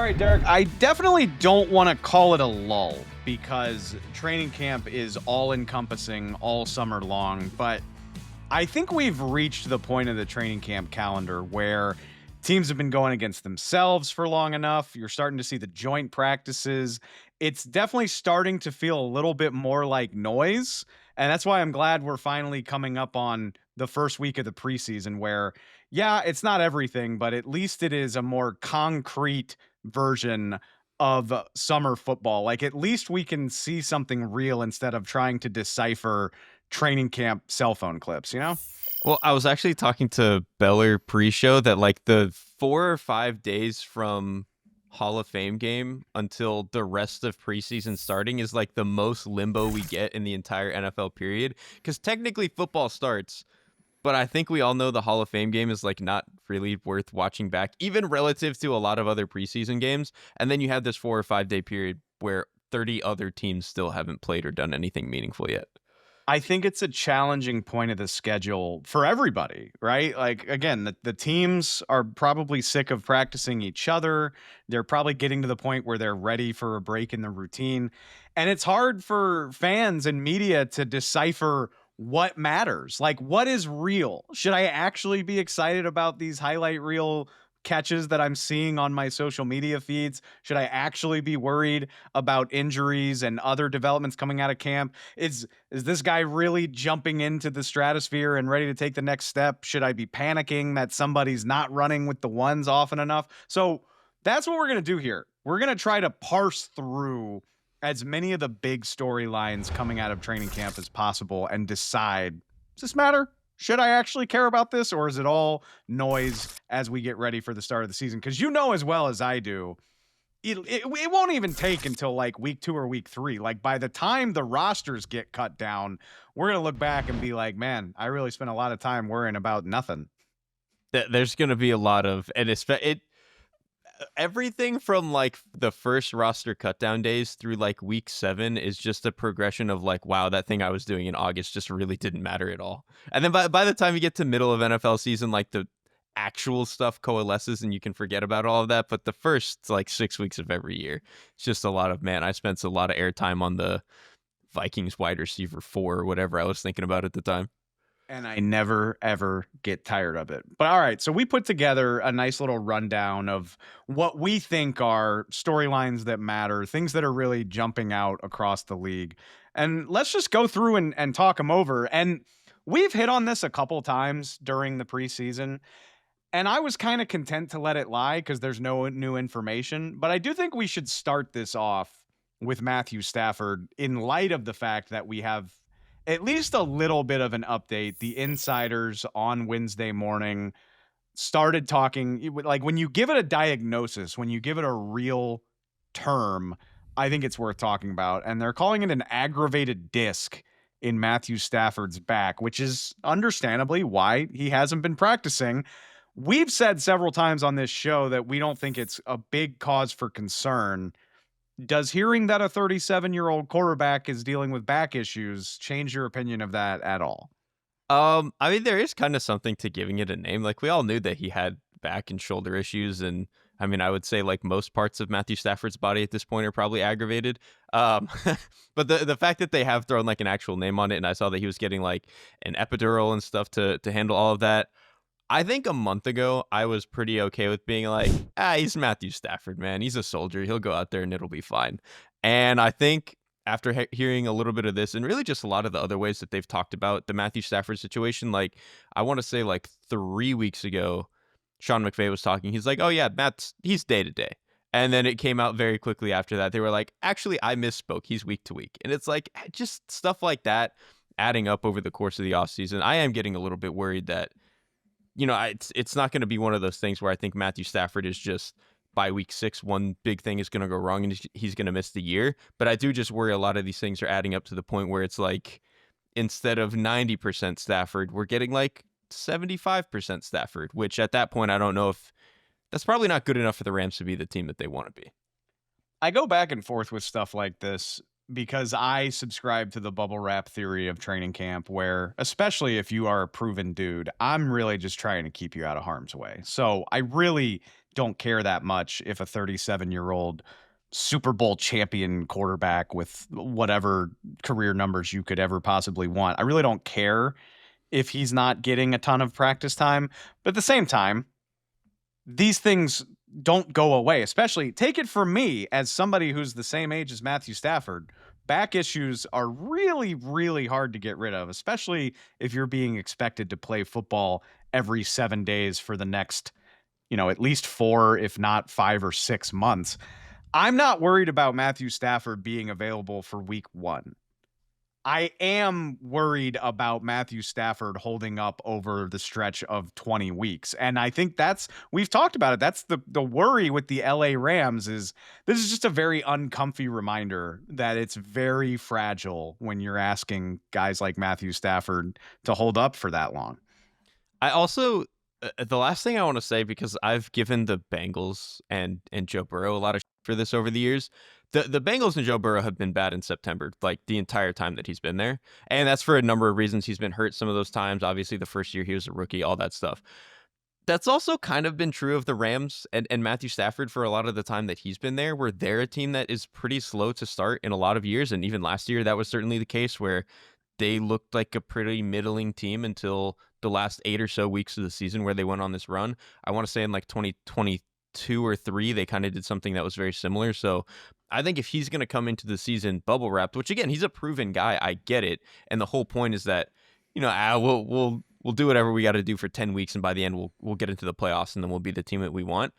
right, Derek, I definitely don't want to call it a lull because training camp is all-encompassing all summer long, but I think we've reached the point of the training camp calendar where teams have been going against themselves for long enough. You're starting to see the joint practices. It's definitely starting to feel a little bit more like noise. And that's why I'm glad we're finally coming up on the first week of the preseason where, yeah, it's not everything, but at least it is a more concrete version of summer football. Like, at least we can see something real instead of trying to decipher training camp cell phone clips, you know? Well, I was actually talking to Beller pre-show that like the 4 or 5 days from Hall of Fame game until the rest of preseason starting is like the most limbo we get in the entire NFL period. Because technically football starts, but I think we all know the Hall of Fame game is like not really worth watching back, even relative to a lot of other preseason games. And then you have this 4 or 5 day period where 30 other teams still haven't played or done anything meaningful yet. I think it's a challenging point of the schedule for everybody, right? Like, again, the teams are probably sick of practicing each other. They're probably getting to the point where they're ready for a break in the routine. And it's hard for fans and media to decipher what matters. Like, what is real? Should I actually be excited about these highlight reel catches that I'm seeing on my social media feeds? Should I actually be worried about injuries and other developments coming out of camp? Is this guy really jumping into the stratosphere and ready to take the next step? Should I be panicking that somebody's not running with the ones often enough? So that's what we're going to do here. We're going to try to parse through as many of the big storylines coming out of training camp as possible and decide, does this matter? Should I actually care about this, or is it all noise as we get ready for the start of the season? Because you know as well as I do, it won't even take until like week 2 or week 3. Like, by the time the rosters get cut down, we're going to look back and be like, man, I really spent a lot of time worrying about nothing. There's going to be a lot of, and everything from like the first roster cutdown days through like week 7 is just a progression of like, wow, that thing I was doing in August just really didn't matter at all. And then by the time you get to middle of NFL season, like the actual stuff coalesces and you can forget about all of that. But the first like 6 weeks of every year, it's just a lot of, man, I spent a lot of airtime on the Vikings wide receiver 4 or whatever I was thinking about at the time. And I never, ever get tired of it. But all right, so we put together a nice little rundown of what we think are storylines that matter, things that are really jumping out across the league. And let's just go through and talk them over. And we've hit on this a couple times during the preseason. And I was kind of content to let it lie because there's no new information. But I do think we should start this off with Matthew Stafford in light of the fact that we have at least a little bit of an update. The insiders on Wednesday morning started talking, like, when you give it a diagnosis, when you give it a real term, I think it's worth talking about. And they're calling it an aggravated disc in Matthew Stafford's back, which is understandably why he hasn't been practicing. We've said several times on this show that we don't think it's a big cause for concern. Does hearing that a 37-year-old quarterback is dealing with back issues change your opinion of that at all? I mean, there is kind of something to giving it a name. Like, we all knew that he had back and shoulder issues, and I mean, I would say like most parts of Matthew Stafford's body at this point are probably aggravated. But the fact that they have thrown like an actual name on it, and I saw that he was getting like an epidural and stuff to handle all of that. I think a month ago, I was pretty okay with being like, he's Matthew Stafford, man. He's a soldier. He'll go out there and it'll be fine. And I think after hearing a little bit of this and really just a lot of the other ways that they've talked about the Matthew Stafford situation, like I want to say like 3 weeks ago, Sean McVay was talking. He's like, oh yeah, he's day to day. And then it came out very quickly after that. They were like, actually, I misspoke. He's week to week. And it's like just stuff like that adding up over the course of the offseason. I am getting a little bit worried that, you know, it's not going to be one of those things where I think Matthew Stafford is just by week 6, one big thing is going to go wrong and he's going to miss the year. But I do just worry a lot of these things are adding up to the point where it's like, instead of 90% Stafford, we're getting like 75% Stafford, which at that point, I don't know if that's probably not good enough for the Rams to be the team that they want to be. I go back and forth with stuff like this. because I subscribe to the bubble wrap theory of training camp where, especially if you are a proven dude, I'm really just trying to keep you out of harm's way. So I really don't care that much if a 37-year-old Super Bowl champion quarterback with whatever career numbers you could ever possibly want. I really don't care if he's not getting a ton of practice time. But at the same time, these things don't go away, especially take it from me as somebody who's the same age as Matthew Stafford. Back issues are really, really hard to get rid of, especially if you're being expected to play football every 7 days for the next, at least 4, if not 5 or 6 months. I'm not worried about Matthew Stafford being available for week 1. I am worried about Matthew Stafford holding up over the stretch of 20 weeks. And I think we've talked about it. That's the worry with the LA Rams is this is just a very uncomfy reminder that it's very fragile when you're asking guys like Matthew Stafford to hold up for that long. I also the last thing I want to say, because I've given the Bengals and Joe Burrow a lot of for this over the years. The Bengals and Joe Burrow have been bad in September, like the entire time that he's been there, and that's for a number of reasons. He's been hurt some of those times. Obviously, the first year he was a rookie, all that stuff. That's also kind of been true of the Rams and Matthew Stafford for a lot of the time that he's been there, where they're a team that is pretty slow to start in a lot of years, and even last year that was certainly the case where they looked like a pretty middling team until the last 8 or so weeks of the season where they went on this run. I want to say in like 2022 or 3, they kind of did something that was very similar. So I think if he's going to come into the season bubble wrapped, which again, he's a proven guy, I get it. And the whole point is that, we'll do whatever we got to do for 10 weeks. And by the end, we'll get into the playoffs and then we'll be the team that we want.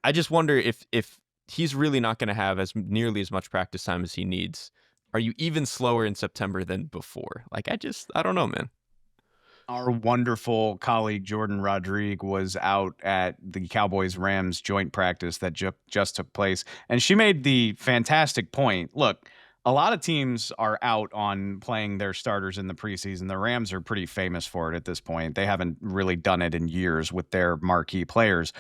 I just wonder if he's really not going to have nearly as much practice time as he needs. Are you even slower in September than before? Like, I don't know, man. Our wonderful colleague Jordan Rodrigue was out at the Cowboys-Rams joint practice that just took place, and she made the fantastic point. Look, a lot of teams are out on playing their starters in the preseason. The Rams are pretty famous for it at this point. They haven't really done it in years with their marquee players.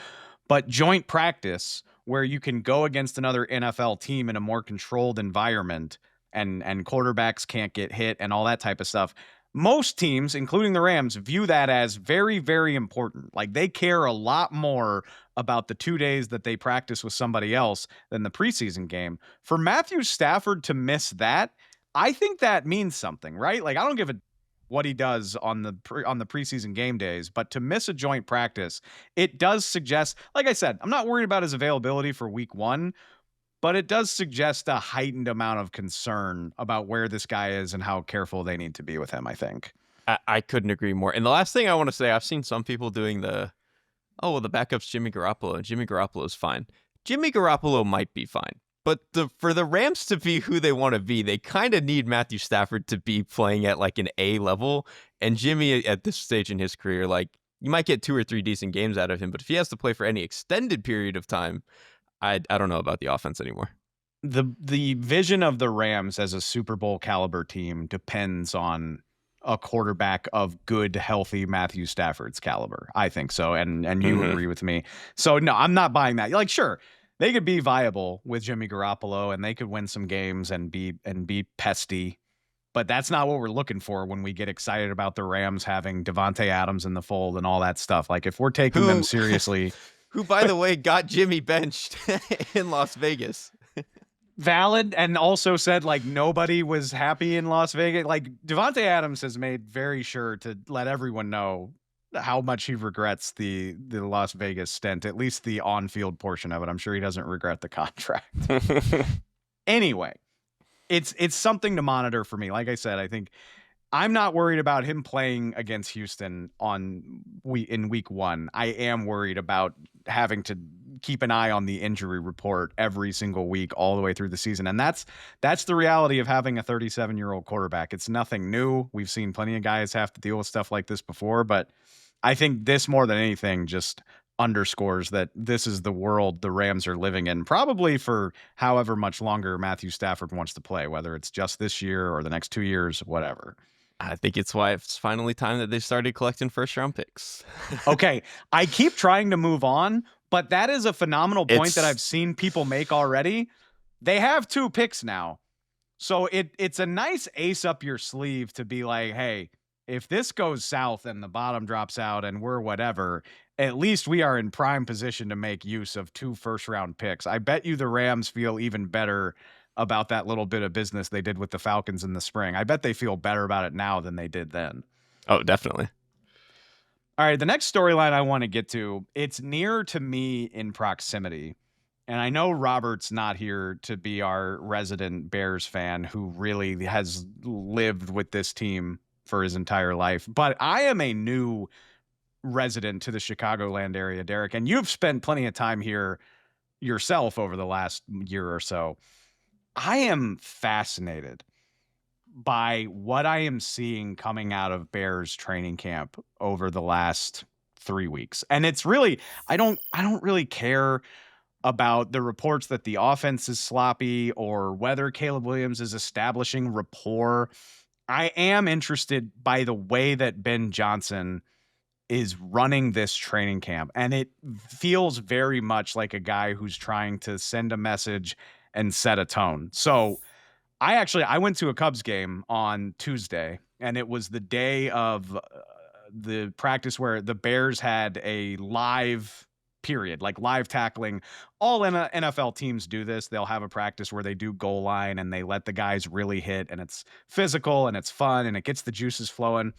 But joint practice, where you can go against another NFL team in a more controlled environment and quarterbacks can't get hit and all that type of stuff, most teams, including the Rams, view that as very, very important. Like they care a lot more about the 2 days that they practice with somebody else than the preseason game. For Matthew Stafford to miss that, I think that means something, right? Like I don't give a what he does on the preseason game days, but to miss a joint practice, it does suggest, like I said, I'm not worried about his availability for week 1, but it does suggest a heightened amount of concern about where this guy is and how careful they need to be with him, I think. I couldn't agree more. And the last thing I want to say, I've seen some people doing the backup's Jimmy Garoppolo, and Jimmy Garoppolo's fine. Jimmy Garoppolo might be fine. But for the Rams to be who they want to be, they kind of need Matthew Stafford to be playing at like an A level. And Jimmy at this stage in his career, like you might get 2 or 3 decent games out of him, but if he has to play for any extended period of time, I don't know about the offense anymore. The vision of the Rams as a Super Bowl caliber team depends on a quarterback of good, healthy Matthew Stafford's caliber. I think so. And you agree with me. So no, I'm not buying that. Like, sure, they could be viable with Jimmy Garoppolo and they could win some games and be pesty. But that's not what we're looking for when we get excited about the Rams having Devontae Adams in the fold and all that stuff. Like if we're taking them seriously. Who, by the way, got Jimmy benched in Las Vegas. Valid, and also said like nobody was happy in Las Vegas. Like Devontae Adams has made very sure to let everyone know how much he regrets the Las Vegas stint, at least the on-field portion of it. I'm sure he doesn't regret the contract. Anyway, it's something to monitor for me. Like I said, I think I'm not worried about him playing against Houston in week 1. I am worried about having to keep an eye on the injury report every single week all the way through the season. And that's the reality of having a 37-year-old quarterback. It's nothing new. We've seen plenty of guys have to deal with stuff like this before, but I think this more than anything just underscores that this is the world the Rams are living in, probably for however much longer Matthew Stafford wants to play, whether it's just this year or the next 2 years, whatever. I think it's why it's finally time that they started collecting first-round picks. Okay, I keep trying to move on, but that is a phenomenal point that I've seen people make already. They have 2 picks now. So it's a nice ace up your sleeve to be like, hey, if this goes south and the bottom drops out and we're whatever, at least we are in prime position to make use of 2 first round picks. I bet you the Rams feel even better about that little bit of business they did with the Falcons in the spring. I bet they feel better about it now than they did then. Oh, definitely. All right, the next storyline I want to get to, it's near to me in proximity. And I know Robert's not here to be our resident Bears fan who really has lived with this team for his entire life. But I am a new resident to the Chicagoland area, Derek, and you've spent plenty of time here yourself over the last year or so. I am fascinated by what I am seeing coming out of Bears training camp over the last 3 weeks. And it's really I don't really care about the reports that the offense is sloppy or whether Caleb Williams is establishing rapport. I am interested by the way that Ben Johnson is running this training camp. And it feels very much like a guy who's trying to send a message and set a tone. So I went to a Cubs game on Tuesday, and it was the day of the practice where the Bears had a live period, like live tackling. All NFL teams do this. They'll have a practice where they do goal line and they let the guys really hit, and it's physical and it's fun and it gets the juices flowing.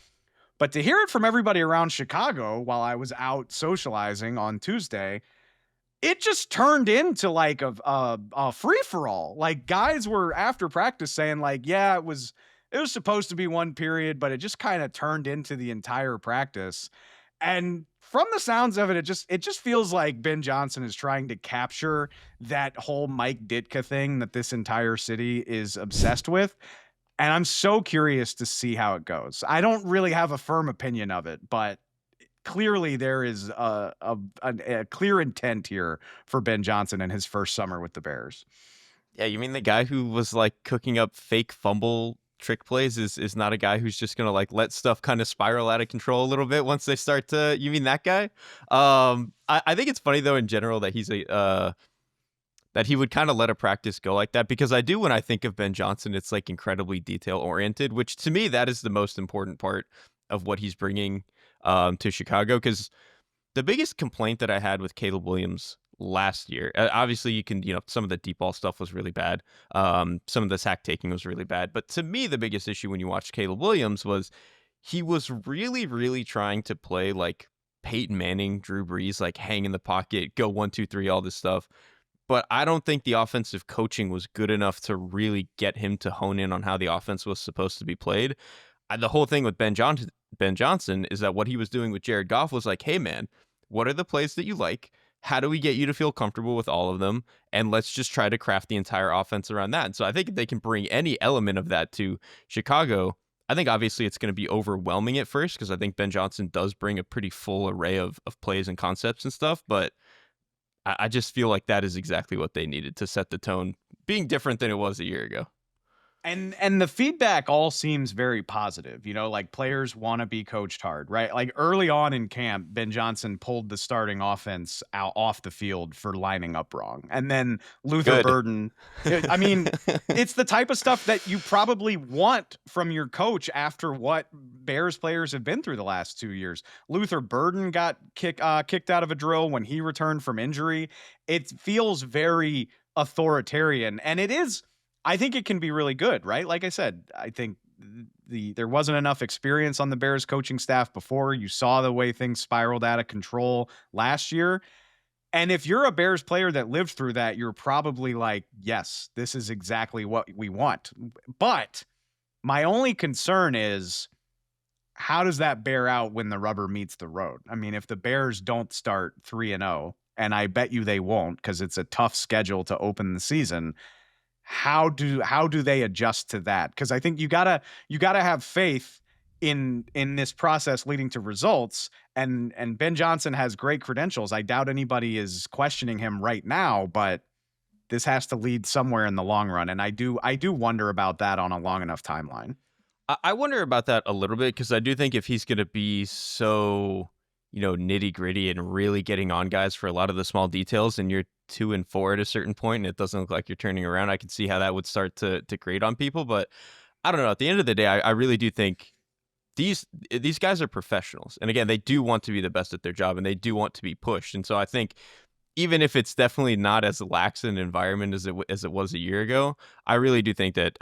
But to hear it from everybody around Chicago while I was out socializing on Tuesday, it just turned into like a free for all. Like guys were after practice saying like, yeah, it was supposed to be one period, but it just kind of turned into the entire practice. And from the sounds of it, it just feels like Ben Johnson is trying to capture that whole Mike Ditka thing that this entire city is obsessed with. And I'm so curious to see how it goes. I don't really have a firm opinion of it, but clearly there is a clear intent here for Ben Johnson in his first summer with the Bears. Yeah, you mean the guy who was like cooking up fake fumble trick plays is not a guy who's just gonna like let stuff kind of spiral out of control a little bit once they start to. You mean that guy? I think it's funny though in general that he's a that he would kind of let a practice go like that, because I do, when I think of Ben Johnson, it's like incredibly detail oriented, which to me that is the most important part of what he's bringing to Chicago. Because the biggest complaint that I had with Caleb Williams last year, obviously you can, some of the deep ball stuff was really bad. Some of the sack taking was really bad. But to me, the biggest issue when you watch Caleb Williams was he was really, really trying to play like Peyton Manning, Drew Brees, like hang in the pocket, go 1, 2, 3, all this stuff. But I don't think the offensive coaching was good enough to really get him to hone in on how the offense was supposed to be played. The whole thing with Ben Johnson is that what he was doing with Jared Goff was like, hey man, what are the plays that you like? How do we get you to feel comfortable with all of them? And let's just try to craft the entire offense around that. And so I think if they can bring any element of that to Chicago, I think obviously it's going to be overwhelming at first, because I think Ben Johnson does bring a pretty full array of plays and concepts and stuff. But I just feel like that is exactly what they needed to set the tone, being different than it was a year ago. And the feedback all seems very positive. Like players want to be coached hard, right? Like early on in camp, Ben Johnson pulled the starting offense out off the field for lining up wrong. And then Luther Good. Burden, I mean, it's the type of stuff that you probably want from your coach after what Bears players have been through the last 2 years. Luther Burden got kicked out of a drill when he returned from injury. It feels very authoritarian, and it is. I think it can be really good, right? Like I said, I think there wasn't enough experience on the Bears coaching staff before. You saw the way things spiraled out of control last year. And if you're a Bears player that lived through that, you're probably like, yes, this is exactly what we want. But my only concern is, how does that bear out when the rubber meets the road? I mean, if the Bears don't start 3-0, and I bet you they won't, because it's a tough schedule to open the season, how do they adjust to that? Because I think you gotta have faith in this process leading to results. And Ben Johnson has great credentials. I doubt anybody is questioning him right now, but this has to lead somewhere in the long run. And I do wonder about that on a long enough timeline. I wonder about that a little bit, because I do think if he's going to be so, nitty gritty and really getting on guys for a lot of the small details, and you're 2-4 at a certain point, and it doesn't look like you're turning around, I can see how that would start to grate on people. But I don't know. At the end of the day, I really do think these guys are professionals, and again, they do want to be the best at their job, and they do want to be pushed. And so I think even if it's definitely not as lax an environment as it was a year ago, I really do think that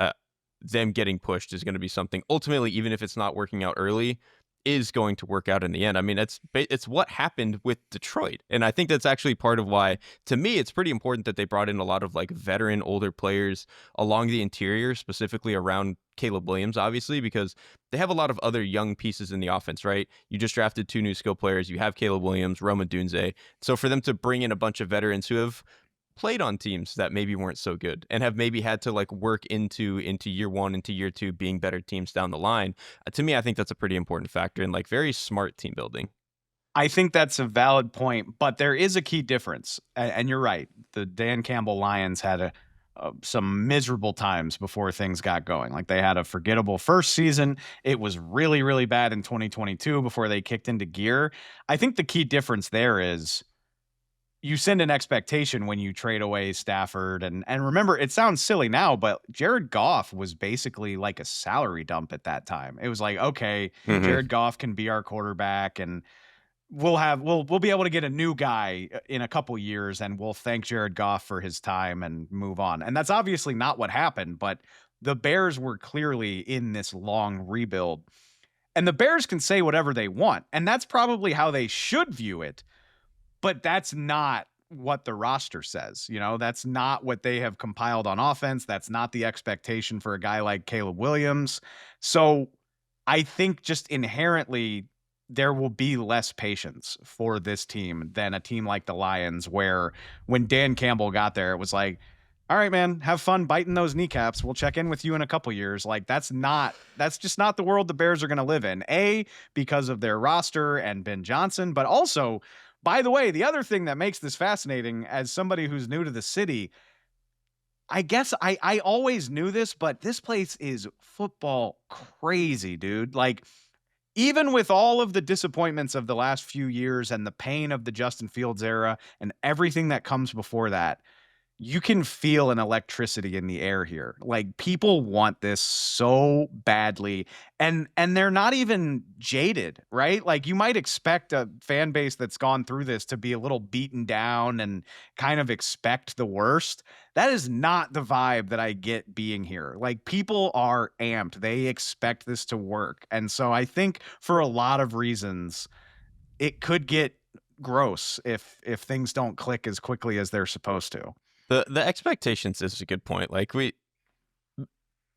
them getting pushed is going to be something ultimately, even if it's not working out early, is going to work out in the end. I mean, it's what happened with Detroit, and I think that's actually part of why, to me, it's pretty important that they brought in a lot of like veteran older players along the interior, specifically around Caleb Williams, obviously, because they have a lot of other young pieces in the offense, right? You just drafted 2 new skill players. You have Caleb Williams, Roma Dunze. So for them to bring in a bunch of veterans who have played on teams that maybe weren't so good and have maybe had to like work into year 1, into year 2 being better teams down the line, to me, I think that's a pretty important factor and like very smart team building. I think that's a valid point, but there is a key difference. And you're right. The Dan Campbell Lions had some miserable times before things got going. Like they had a forgettable first season. It was really, really bad in 2022 before they kicked into gear. I think the key difference there is you send an expectation when you trade away Stafford. And remember, it sounds silly now, but Jared Goff was basically like a salary dump at that time. It was like, okay, Hmm. Jared Goff can be our quarterback, and we'll be able to get a new guy in a couple years, and we'll thank Jared Goff for his time and move on. And that's obviously not what happened, but the Bears were clearly in this long rebuild. And the Bears can say whatever they want, and that's probably how they should view it, but that's not what the roster says. That's not what they have compiled on offense. That's not the expectation for a guy like Caleb Williams. So I think just inherently there will be less patience for this team than a team like the Lions, where when Dan Campbell got there, it was like, all right, man, have fun biting those kneecaps. We'll check in with you in a couple years. Like that's just not the world the Bears are going to live in. Because of their roster and Ben Johnson, but also, by the way, the other thing that makes this fascinating, as somebody who's new to the city, I guess I always knew this, but this place is football crazy, dude. Like, even with all of the disappointments of the last few years and the pain of the Justin Fields era and everything that comes before that, you can feel an electricity in the air here. Like people want this so badly, and they're not even jaded, right? Like you might expect a fan base that's gone through this to be a little beaten down and kind of expect the worst. That is not the vibe that I get being here. Like people are amped. They expect this to work. And so I think for a lot of reasons it could get gross if things don't click as quickly as they're supposed to. The expectations is a good point. Like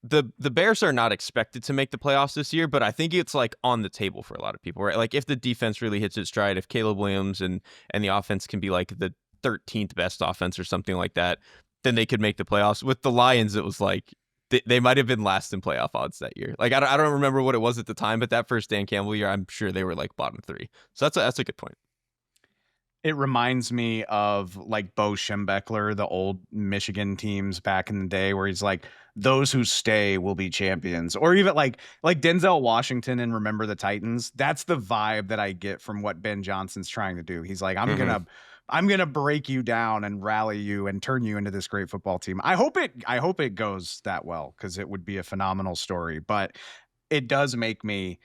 the Bears are not expected to make the playoffs this year, but I think it's like on the table for a lot of people, right? Like if the defense really hits its stride, if Caleb Williams and the offense can be like the 13th best offense or something like that, then they could make the playoffs. With the Lions, it was like they might have been last in playoff odds that year. Like I don't remember what it was at the time, but that first Dan Campbell year, I'm sure they were like bottom 3. So that's a good point. It reminds me of like Bo Schembechler, the old Michigan teams back in the day, where he's like, "Those who stay will be champions," or even like Denzel Washington and Remember the Titans. That's the vibe that I get from what Ben Johnson's trying to do. He's like, Hmm. I'm gonna break you down and rally you and turn you into this great football team." I hope it goes that well, because it would be a phenomenal story. But it does make me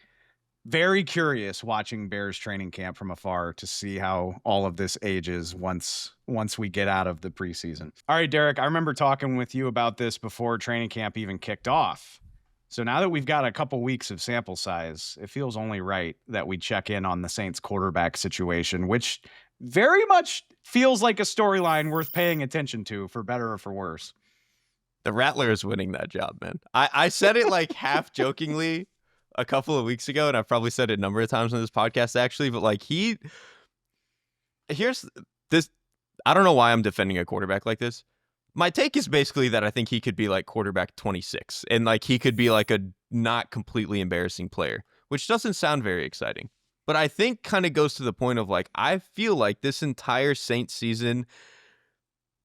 very curious watching Bears training camp from afar to see how all of this ages once we get out of the preseason. All right, Derek, I remember talking with you about this before training camp even kicked off. So now that we've got a couple weeks of sample size, it feels only right that we check in on the Saints quarterback situation, which very much feels like a storyline worth paying attention to, for better or for worse. The Rattler is winning that job, man. I said it like half jokingly a couple of weeks ago, and I've probably said it a number of times on this podcast actually, but like here's this. I don't know why I'm defending a quarterback like this. My take is basically that I think he could be like quarterback 26, and like he could be like a not completely embarrassing player, which doesn't sound very exciting. But I think kind of goes to the point of like, I feel like this entire Saints season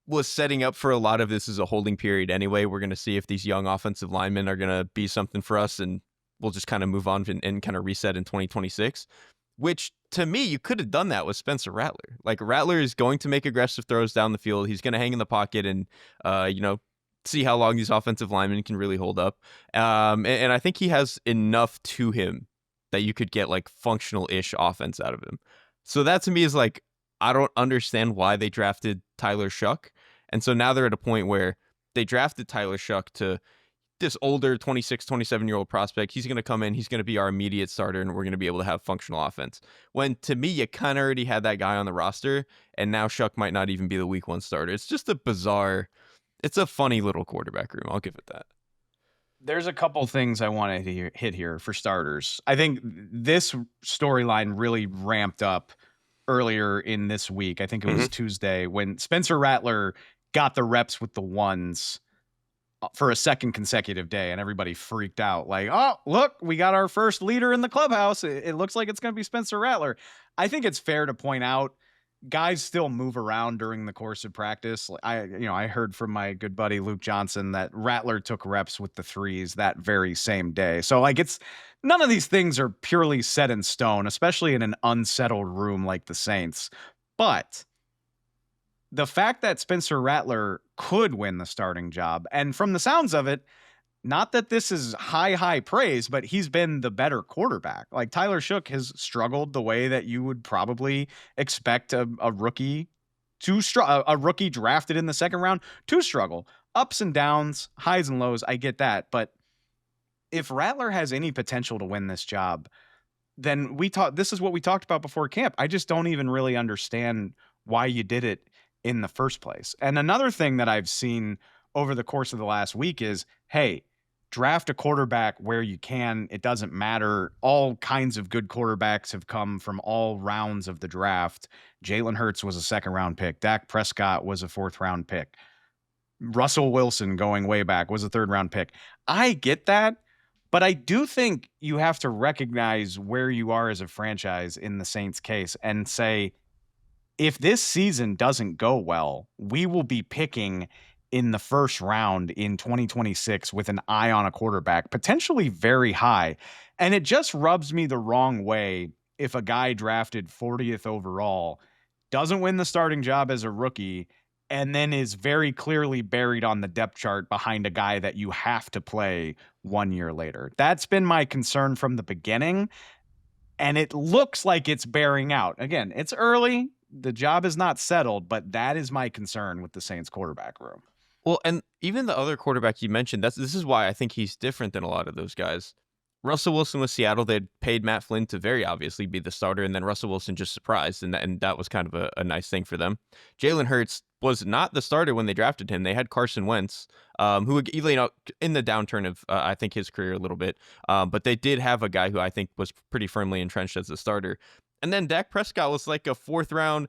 was setting up for a lot of this as a holding period anyway. We're going to see if these young offensive linemen are going to be something for us, and we'll just kind of move on and kind of reset in 2026. which to me, you could have done that with Spencer Rattler. Like Rattler is going to make aggressive throws down the field. He's going to hang in the pocket and, see how long these offensive linemen can really hold up. And I think he has enough to him that you could get like functional ish offense out of him. So that to me is like, I don't understand why they drafted Tyler Shuck. And so now they're at a point where they drafted Tyler Shuck to this older 26, 27-year-old prospect. He's going to come in, he's going to be our immediate starter, and we're going to be able to have functional offense. When to me, you kind of already had that guy on the roster, and now Shuck might not even be the week 1 starter. It's just a bizarre, it's a funny little quarterback room. I'll give it that. There's a couple things I want to hit here for starters. I think this storyline really ramped up earlier in this week. I think it was Tuesday when Spencer Rattler got the reps with the ones for a second consecutive day, and everybody freaked out. Like, oh, look, we got our first leader in the clubhouse. It looks like it's going to be Spencer Rattler. I think it's fair to point out guys still move around during the course of practice. I heard from my good buddy Luke Johnson that Rattler took reps with the threes that very same day. So like it's none of these things are purely set in stone, especially in an unsettled room like the Saints. But the fact that Spencer Rattler could win the starting job, and from the sounds of it, not that this is high praise, but he's been the better quarterback. Like Tyler Shook has struggled the way that you would probably expect a rookie a rookie drafted in the second round to struggle. Ups and downs, highs and lows, I get that. But if Rattler has any potential to win this job, then this is what we talked about before camp. I just don't even really understand why you did it in the first place. And another thing that I've seen over the course of the last week is, hey, draft a quarterback where you can. It doesn't matter. All kinds of good quarterbacks have come from all rounds of the draft. Jalen Hurts was a second-round pick. Dak Prescott was a fourth-round pick. Russell Wilson, going way back, was a third-round pick. I get that, but I do think you have to recognize where you are as a franchise in the Saints' case and say, if this season doesn't go well, we will be picking in the first round in 2026 with an eye on a quarterback, potentially very high. And it just rubs me the wrong way if a guy drafted 40th overall doesn't win the starting job as a rookie and then is very clearly buried on the depth chart behind a guy that you have to play 1 year later. That's been my concern from the beginning, and it looks like it's bearing out. Again, it's early. The job is not settled, but that is my concern with the Saints quarterback room. Well, and even the other quarterback you mentioned, this is why I think he's different than a lot of those guys. Russell Wilson with Seattle, they'd paid Matt Flynn to very obviously be the starter, and then Russell Wilson just surprised, and that was kind of a nice thing for them. Jalen Hurts was not the starter when they drafted him. They had Carson Wentz, who in the downturn of I think his career a little bit, but they did have a guy who I think was pretty firmly entrenched as the starter. And then Dak Prescott was like a fourth round.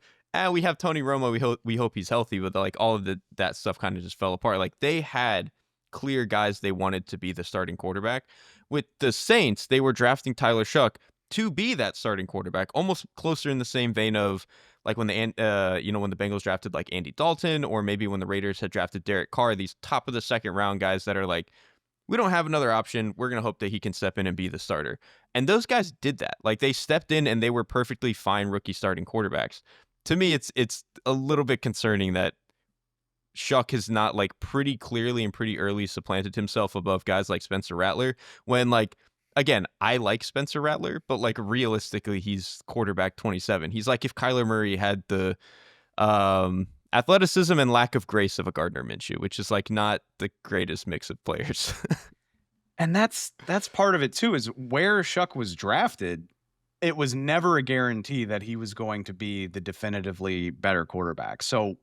We have Tony Romo. We hope he's healthy, but like all of that stuff kind of just fell apart. Like they had clear guys they wanted to be the starting quarterback. With the Saints, they were drafting Tyler Shuck to be that starting quarterback, almost closer in the same vein of like when when the Bengals drafted like Andy Dalton, or maybe when the Raiders had drafted Derek Carr, these top of the second round guys that are like, we don't have another option. We're going to hope that he can step in and be the starter. And those guys did that. Like they stepped in and they were perfectly fine rookie starting quarterbacks. To me, it's a little bit concerning that Shuck has not like pretty clearly and pretty early supplanted himself above guys like Spencer Rattler, when like, again, I like Spencer Rattler, but like realistically, he's quarterback 27. He's like if Kyler Murray had the athleticism and lack of grace of a Gardner Minshew, which is like not the greatest mix of players. And that's part of it too, is where Shuck was drafted. It was never a guarantee that he was going to be the definitively better quarterback. So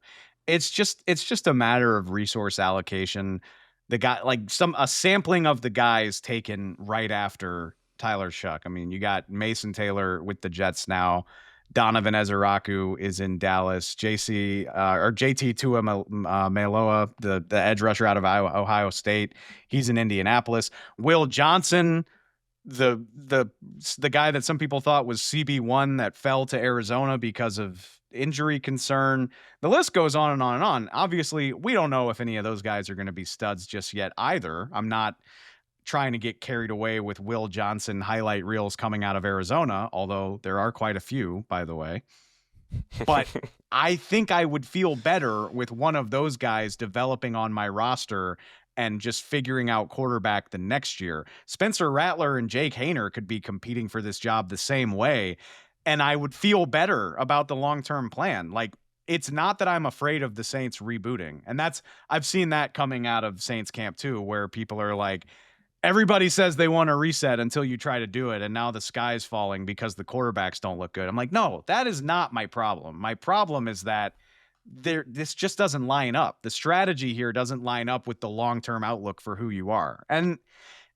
it's just a matter of resource allocation. The guy, like a sampling of the guys taken right after Tyler Shuck. I mean, you got Mason Taylor with the Jets now. Donovan Ezeraku is in Dallas. JT Tuimoloau, the edge rusher out of Ohio State, he's in Indianapolis. Will Johnson, the guy that some people thought was CB1 that fell to Arizona because of injury concern. The list goes on and on and on. Obviously, we don't know if any of those guys are going to be studs just yet either. I'm not trying to get carried away with Will Johnson highlight reels coming out of Arizona, although there are quite a few, by the way. But I think I would feel better with one of those guys developing on my roster and just figuring out quarterback the next year. Spencer Rattler and Jake Haener could be competing for this job the same way, and I would feel better about the long-term plan. Like, it's not that I'm afraid of the Saints rebooting. And I've seen that coming out of Saints camp too, where people are like, everybody says they want to reset until you try to do it. And now the sky's falling because the quarterbacks don't look good. I'm like, no, that is not my problem. My problem is that this just doesn't line up. The strategy here doesn't line up with the long-term outlook for who you are. And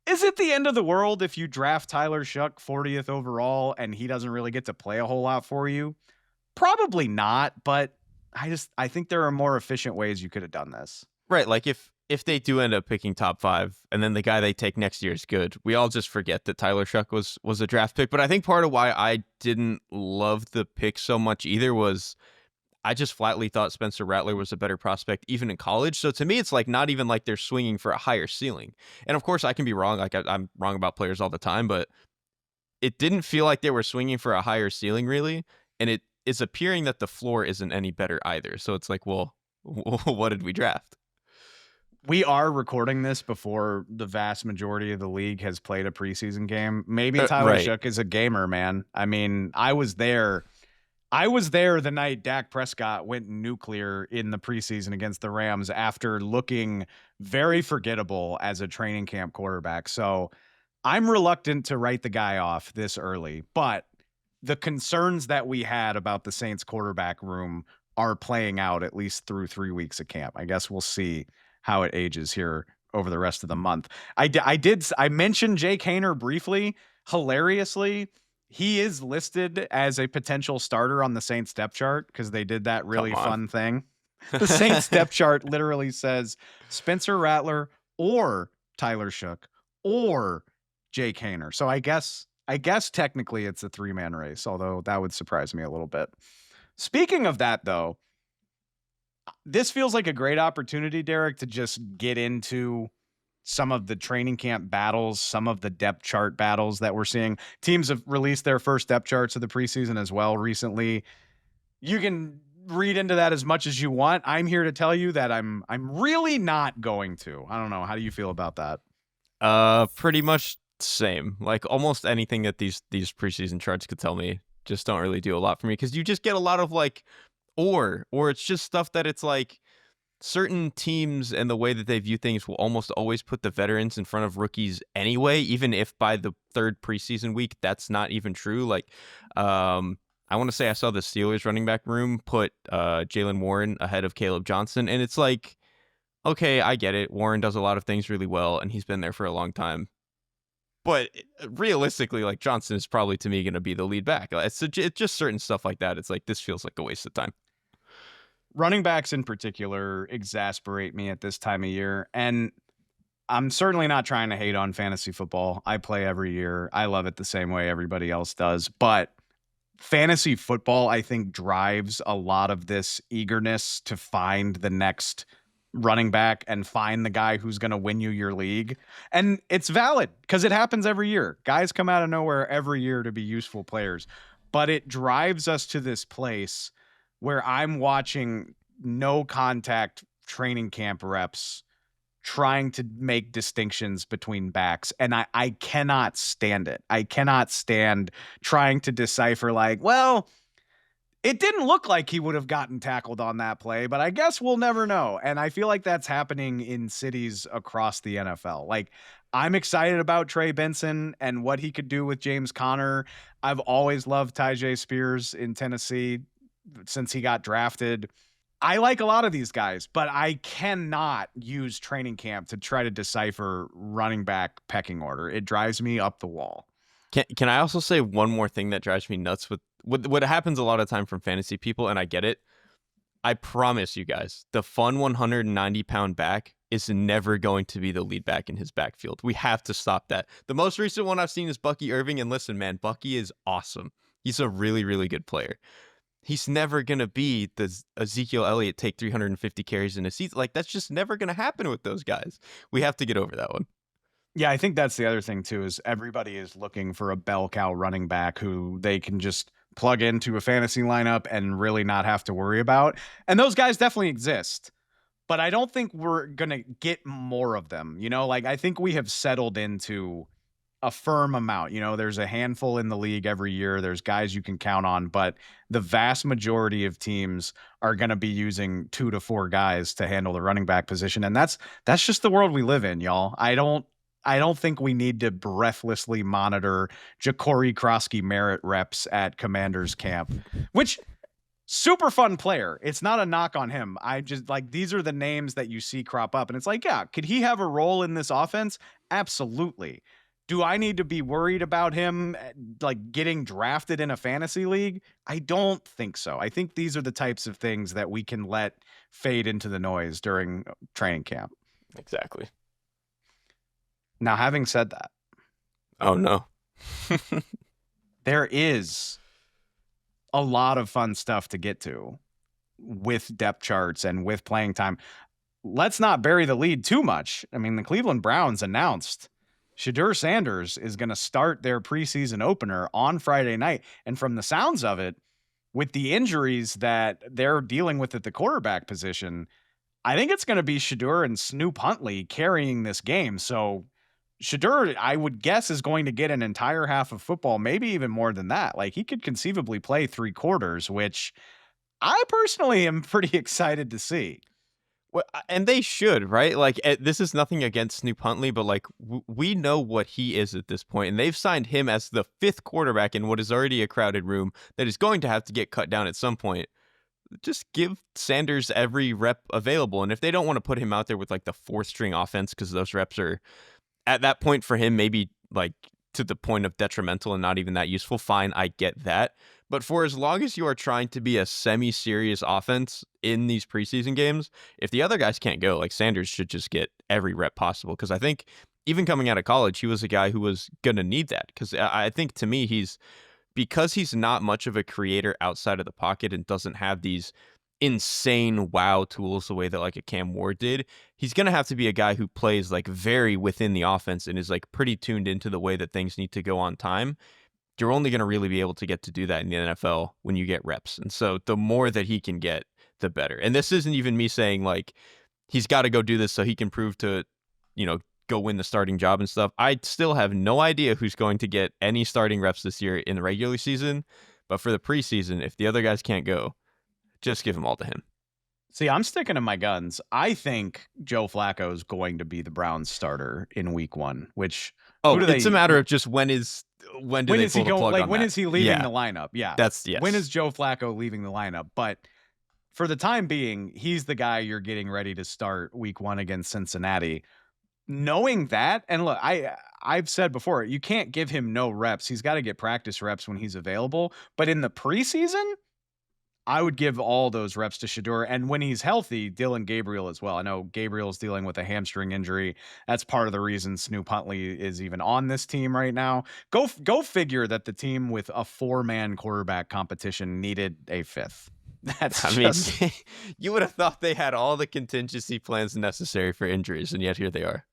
is it the end of the world if you draft Tyler Shuck 40th overall and he doesn't really get to play a whole lot for you? Probably not, but I think there are more efficient ways you could have done this. Right, like if they do end up picking top 5 and then the guy they take next year is good, we all just forget that Tyler Shuck was a draft pick. But I think part of why I didn't love the pick so much either was I just flatly thought Spencer Rattler was a better prospect even in college. So to me, it's like not even like they're swinging for a higher ceiling. And of course, I can be wrong. Like I'm wrong about players all the time, but it didn't feel like they were swinging for a higher ceiling really. And it is appearing that the floor isn't any better either. So it's like, well, what did we draft? We are recording this before the vast majority of the league has played a preseason game. Maybe Tyler right. Shuck is a gamer, man. I mean, I was there the night Dak Prescott went nuclear in the preseason against the Rams after looking very forgettable as a training camp quarterback. So I'm reluctant to write the guy off this early, but the concerns that we had about the Saints quarterback room are playing out at least through 3 weeks of camp. I guess we'll see how it ages here over the rest of the month. I mentioned Jake Haener briefly. Hilariously, he is listed as a potential starter on the Saints depth chart because they did that really fun thing. The Saints depth chart literally says Spencer Rattler or Tyler Shuck or Jake Haener. So I guess technically it's a 3-man race, although that would surprise me a little bit. Speaking of that, though, this feels like a great opportunity, Derek, to just get into some of the training camp battles, some of the depth chart battles that we're seeing. Teams have released their first depth charts of the preseason as well recently. You can read into that as much as you want. I'm here to tell you that I'm really not going to. I don't know. How do you feel about that? Pretty much same. Like almost anything that these preseason charts could tell me just don't really do a lot for me because you just get a lot of like or it's just stuff that it's like certain teams and the way that they view things will almost always put the veterans in front of rookies anyway, even if by the 3rd preseason week that's not even true. Like I want to say I saw the Steelers running back room put Jaylen Warren ahead of Caleb Johnson, and it's like, okay, I get it. Warren does a lot of things really well, and he's been there for a long time. But realistically, like Johnson is probably to me going to be the lead back. It's just certain stuff like that. It's like this feels like a waste of time. Running backs in particular exasperate me at this time of year. And I'm certainly not trying to hate on fantasy football. I play every year. I love it the same way everybody else does. But fantasy football, I think, drives a lot of this eagerness to find the next running back and find the guy who's going to win you your league. And it's valid because it happens every year. Guys come out of nowhere every year to be useful players. But it drives us to this place where I'm watching no contact training camp reps trying to make distinctions between backs. And I cannot stand it. I cannot stand trying to decipher like, well, it didn't look like he would have gotten tackled on that play, but I guess we'll never know. And I feel like that's happening in cities across the NFL. Like, I'm excited about Trey Benson and what he could do with James Conner. I've always loved Tyjae Spears in Tennessee since he got drafted. I like a lot of these guys, but I cannot use training camp to try to decipher running back pecking order. It drives me up the wall. Can I also say one more thing that drives me nuts with what happens a lot of time from fantasy people, and I get it. I promise you guys, the fun 190-pound back is never going to be the lead back in his backfield. We have to stop that. The most recent one I've seen is Bucky Irving, and listen, man, Bucky is awesome. He's a really, really good player. He's never going to be the Ezekiel Elliott take 350 carries in a season. Like, that's just never going to happen with those guys. We have to get over that one. Yeah, I think that's the other thing too is everybody is looking for a bell cow running back who they can just plug into a fantasy lineup and really not have to worry about. And those guys definitely exist. But I don't think we're going to get more of them. Like I think we have settled into a firm amount. There's a handful in the league every year. There's guys you can count on, but the vast majority of teams are going to be using 2 to 4 guys to handle the running back position, and that's just the world we live in, y'all. I don't think we need to breathlessly monitor Ja'Cory Krosky Merritt reps at Commanders camp, which super fun player. It's not a knock on him. I just like these are the names that you see crop up. And it's like, yeah, could he have a role in this offense? Absolutely. Do I need to be worried about him like getting drafted in a fantasy league? I don't think so. I think these are the types of things that we can let fade into the noise during training camp. Exactly. Now, having said that, oh no. there is a lot of fun stuff to get to with depth charts and with playing time. Let's not bury the lead too much. I mean, the Cleveland Browns announced Shedeur Sanders is going to start their preseason opener on Friday night. And from the sounds of it, with the injuries that they're dealing with at the quarterback position, I think it's going to be Shedeur and Snoop Huntley carrying this game. So Shedeur, I would guess, is going to get an entire half of football, maybe even more than that. Like he could conceivably play 3 quarters, which I personally am pretty excited to see. Well, and they should, right? Like, this is nothing against Snoop Huntley, but like, we know what he is at this point, and they've signed him as the 5th quarterback in what is already a crowded room that is going to have to get cut down at some point. Just give Sanders every rep available, and if they don't want to put him out there with like the 4th string offense because those reps are at that point for him maybe like to the point of detrimental and not even that useful, fine, I get that. But for as long as you are trying to be a semi-serious offense in these preseason games, if the other guys can't go, like Sanders should just get every rep possible. Because I think even coming out of college, he was a guy who was going to need that. Because I think to me, because he's not much of a creator outside of the pocket and doesn't have these insane wow tools the way that like a Cam Ward did, he's going to have to be a guy who plays like very within the offense and is like pretty tuned into the way that things need to go on time. You're only going to really be able to get to do that in the NFL when you get reps. And so the more that he can get, the better. And this isn't even me saying like he's got to go do this so he can prove to, go win the starting job and stuff. I still have no idea who's going to get any starting reps this year in the regular season. But for the preseason, if the other guys can't go, just give them all to him. See, I'm sticking to my guns. I think Joe Flacco is going to be the Browns starter in week 1, which it's a matter of just when is he going? Like when is he leaving the lineup? Yeah. Yes. When is Joe Flacco leaving the lineup? But for the time being, he's the guy you're getting ready to start week 1 against Cincinnati. Knowing that, and look, I've said before, you can't give him no reps. He's got to get practice reps when he's available. But in the preseason, I would give all those reps to Shedeur. And when he's healthy, Dylan Gabriel as well. I know Gabriel's dealing with a hamstring injury. That's part of the reason Snoop Huntley is even on this team right now. Go figure that the team with a 4-man quarterback competition needed a 5th. You would have thought they had all the contingency plans necessary for injuries, and yet here they are.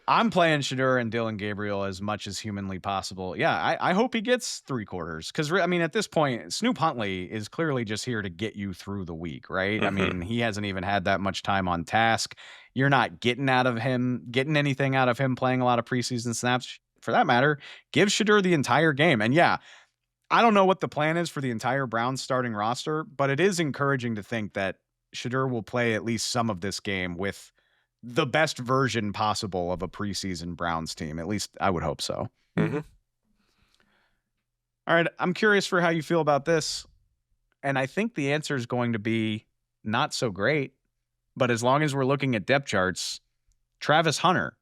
I'm playing Shedeur and Dylan Gabriel as much as humanly possible. Yeah, I hope he gets 3 quarters because, I mean, at this point, Snoop Huntley is clearly just here to get you through the week, right? Mm-hmm. I mean, he hasn't even had that much time on task. You're not getting anything out of him playing a lot of preseason snaps. For that matter, give Shedeur the entire game. And yeah, I don't know what the plan is for the entire Browns starting roster, but it is encouraging to think that Shedeur will play at least some of this game with the best version possible of a preseason Browns team. At least I would hope so. Mm-hmm. All right. I'm curious for how you feel about this. And I think the answer is going to be not so great. But as long as we're looking at depth charts, Travis Hunter,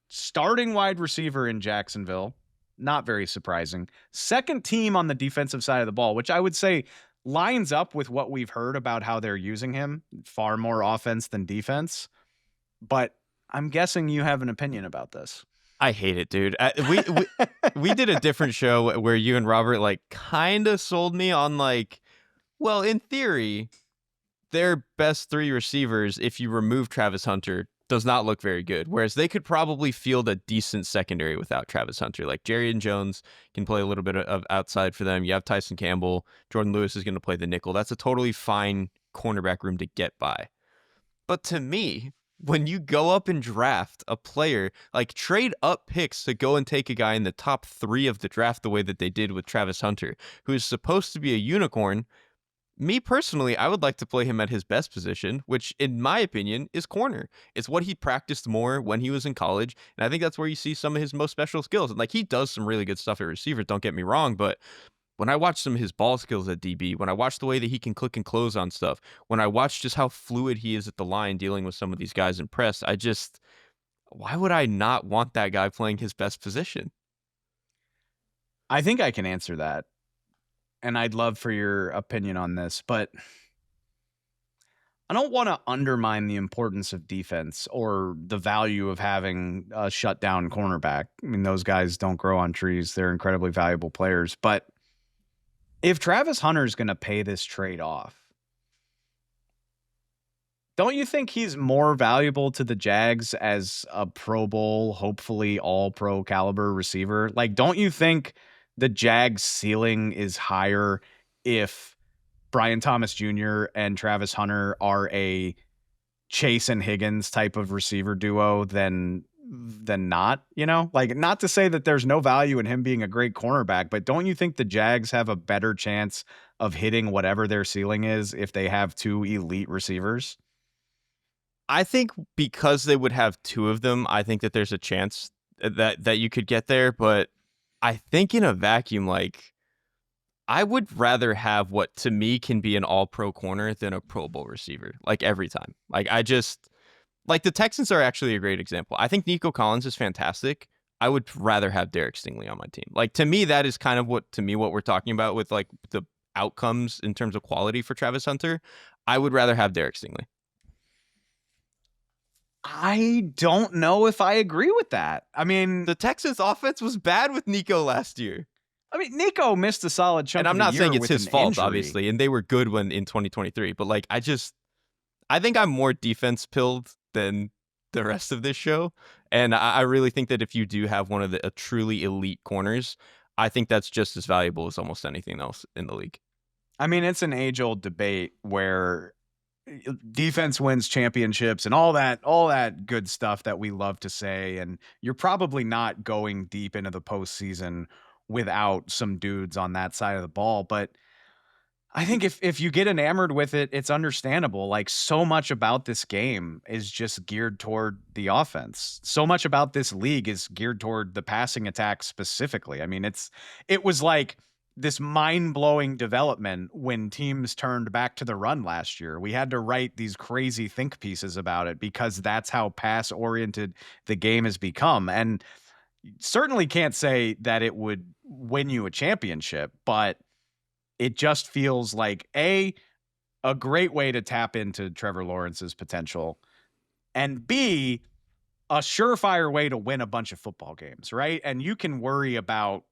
starting wide receiver in Jacksonville, not very surprising. 2nd team on the defensive side of the ball, which I would say lines up with what we've heard about how they're using him. Far more offense than defense. But I'm guessing you have an opinion about this. I hate it, dude. We did a different show where you and Robert like kind of sold me on like, well, in theory, their best 3 receivers, if you remove Travis Hunter, does not look very good. Whereas they could probably field a decent secondary without Travis Hunter. Like Jerry and Jones can play a little bit of outside for them. You have Tyson Campbell. Jordan Lewis is going to play the nickel. That's a totally fine cornerback room to get by. But to me, when you go up and draft a player, like trade up picks to go and take a guy in the top 3 of the draft the way that they did with Travis Hunter, who is supposed to be a unicorn, me personally, I would like to play him at his best position, which in my opinion is corner. It's what he practiced more when he was in college, and I think that's where you see some of his most special skills. And like he does some really good stuff at receiver, don't get me wrong, but when I watch some of his ball skills at DB, when I watch the way that he can click and close on stuff, when I watch just how fluid he is at the line dealing with some of these guys in press, why would I not want that guy playing his best position? I think I can answer that. And I'd love for your opinion on this, but I don't want to undermine the importance of defense or the value of having a shutdown cornerback. I mean, those guys don't grow on trees. They're incredibly valuable players. But if Travis Hunter is going to pay this trade off, don't you think he's more valuable to the Jags as a Pro Bowl, hopefully all pro caliber receiver? Like, don't you think the Jags ceiling is higher if Brian Thomas Jr. and Travis Hunter are a Chase and Higgins type of receiver duo than not, you know? Like, not to say that there's no value in him being a great cornerback, but don't you think the Jags have a better chance of hitting whatever their ceiling is if they have 2 elite receivers? I think because they would have 2 of them, I think that there's a chance that you could get there, but I think in a vacuum, like I would rather have what to me can be an all-pro corner than a Pro Bowl receiver, like every time. Like the Texans are actually a great example. I think Nico Collins is fantastic. I would rather have Derek Stingley on my team. Like to me, that is kind of what we're talking about with like the outcomes in terms of quality for Travis Hunter. I would rather have Derek Stingley. I don't know if I agree with that. I mean, The Texans offense was bad with Nico last year. Nico missed a solid chunk And of I'm the not year saying it's with his an fault, injury. obviously, and they were good when in 2023. But like, I think I'm more defense pilled than the rest of this show, and I really think that if you do have one of the truly elite corners, I think that's just as valuable as almost anything else in the league. I mean, it's an age-old debate where defense wins championships and all that good stuff that we love to say, and you're probably not going deep into the postseason without some dudes on that side of the ball. But I think if you get enamored with it, it's understandable. Like so much about this game is just geared toward the offense. So much about this league is geared toward the passing attack specifically. I mean, it was like this mind-blowing development when teams turned back to the run last year. We had to write these crazy think pieces about it because that's how pass-oriented the game has become. And certainly can't say that it would win you a championship, but it just feels like a great way to tap into Trevor Lawrence's potential, and B, a surefire way to win a bunch of football games, right? And you can worry about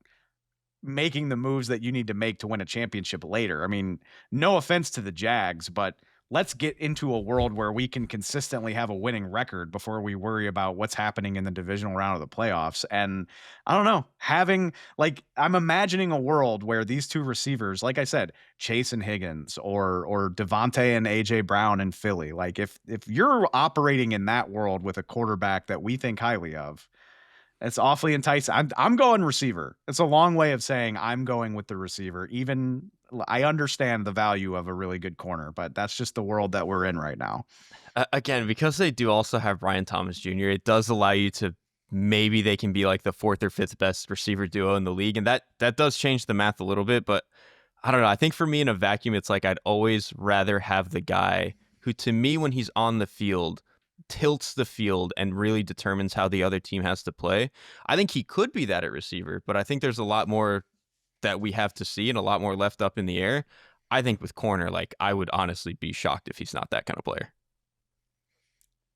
making the moves that you need to make to win a championship later. I mean, no offense to the Jags, but let's get into a world where we can consistently have a winning record before we worry about what's happening in the divisional round of the playoffs. And I don't know, I'm imagining a world where these 2 receivers, like I said, Chase and Higgins or Devontae and AJ Brown in Philly, like if you're operating in that world with a quarterback that we think highly of, it's awfully enticing. I'm going receiver. It's a long way of saying I'm going with the receiver. Even I understand the value of a really good corner, but that's just the world that we're in right now. Again, because they do also have Brian Thomas Jr., it does allow you to maybe they can be like the 4th or 5th best receiver duo in the league, and that does change the math a little bit. But I don't know. I think for me in a vacuum, it's like I'd always rather have the guy who, to me, when he's on the field, tilts the field and really determines how the other team has to play. I think he could be that at receiver, but I think there's a lot more that we have to see and a lot more left up in the air. I think with corner, like I would honestly be shocked if he's not that kind of player.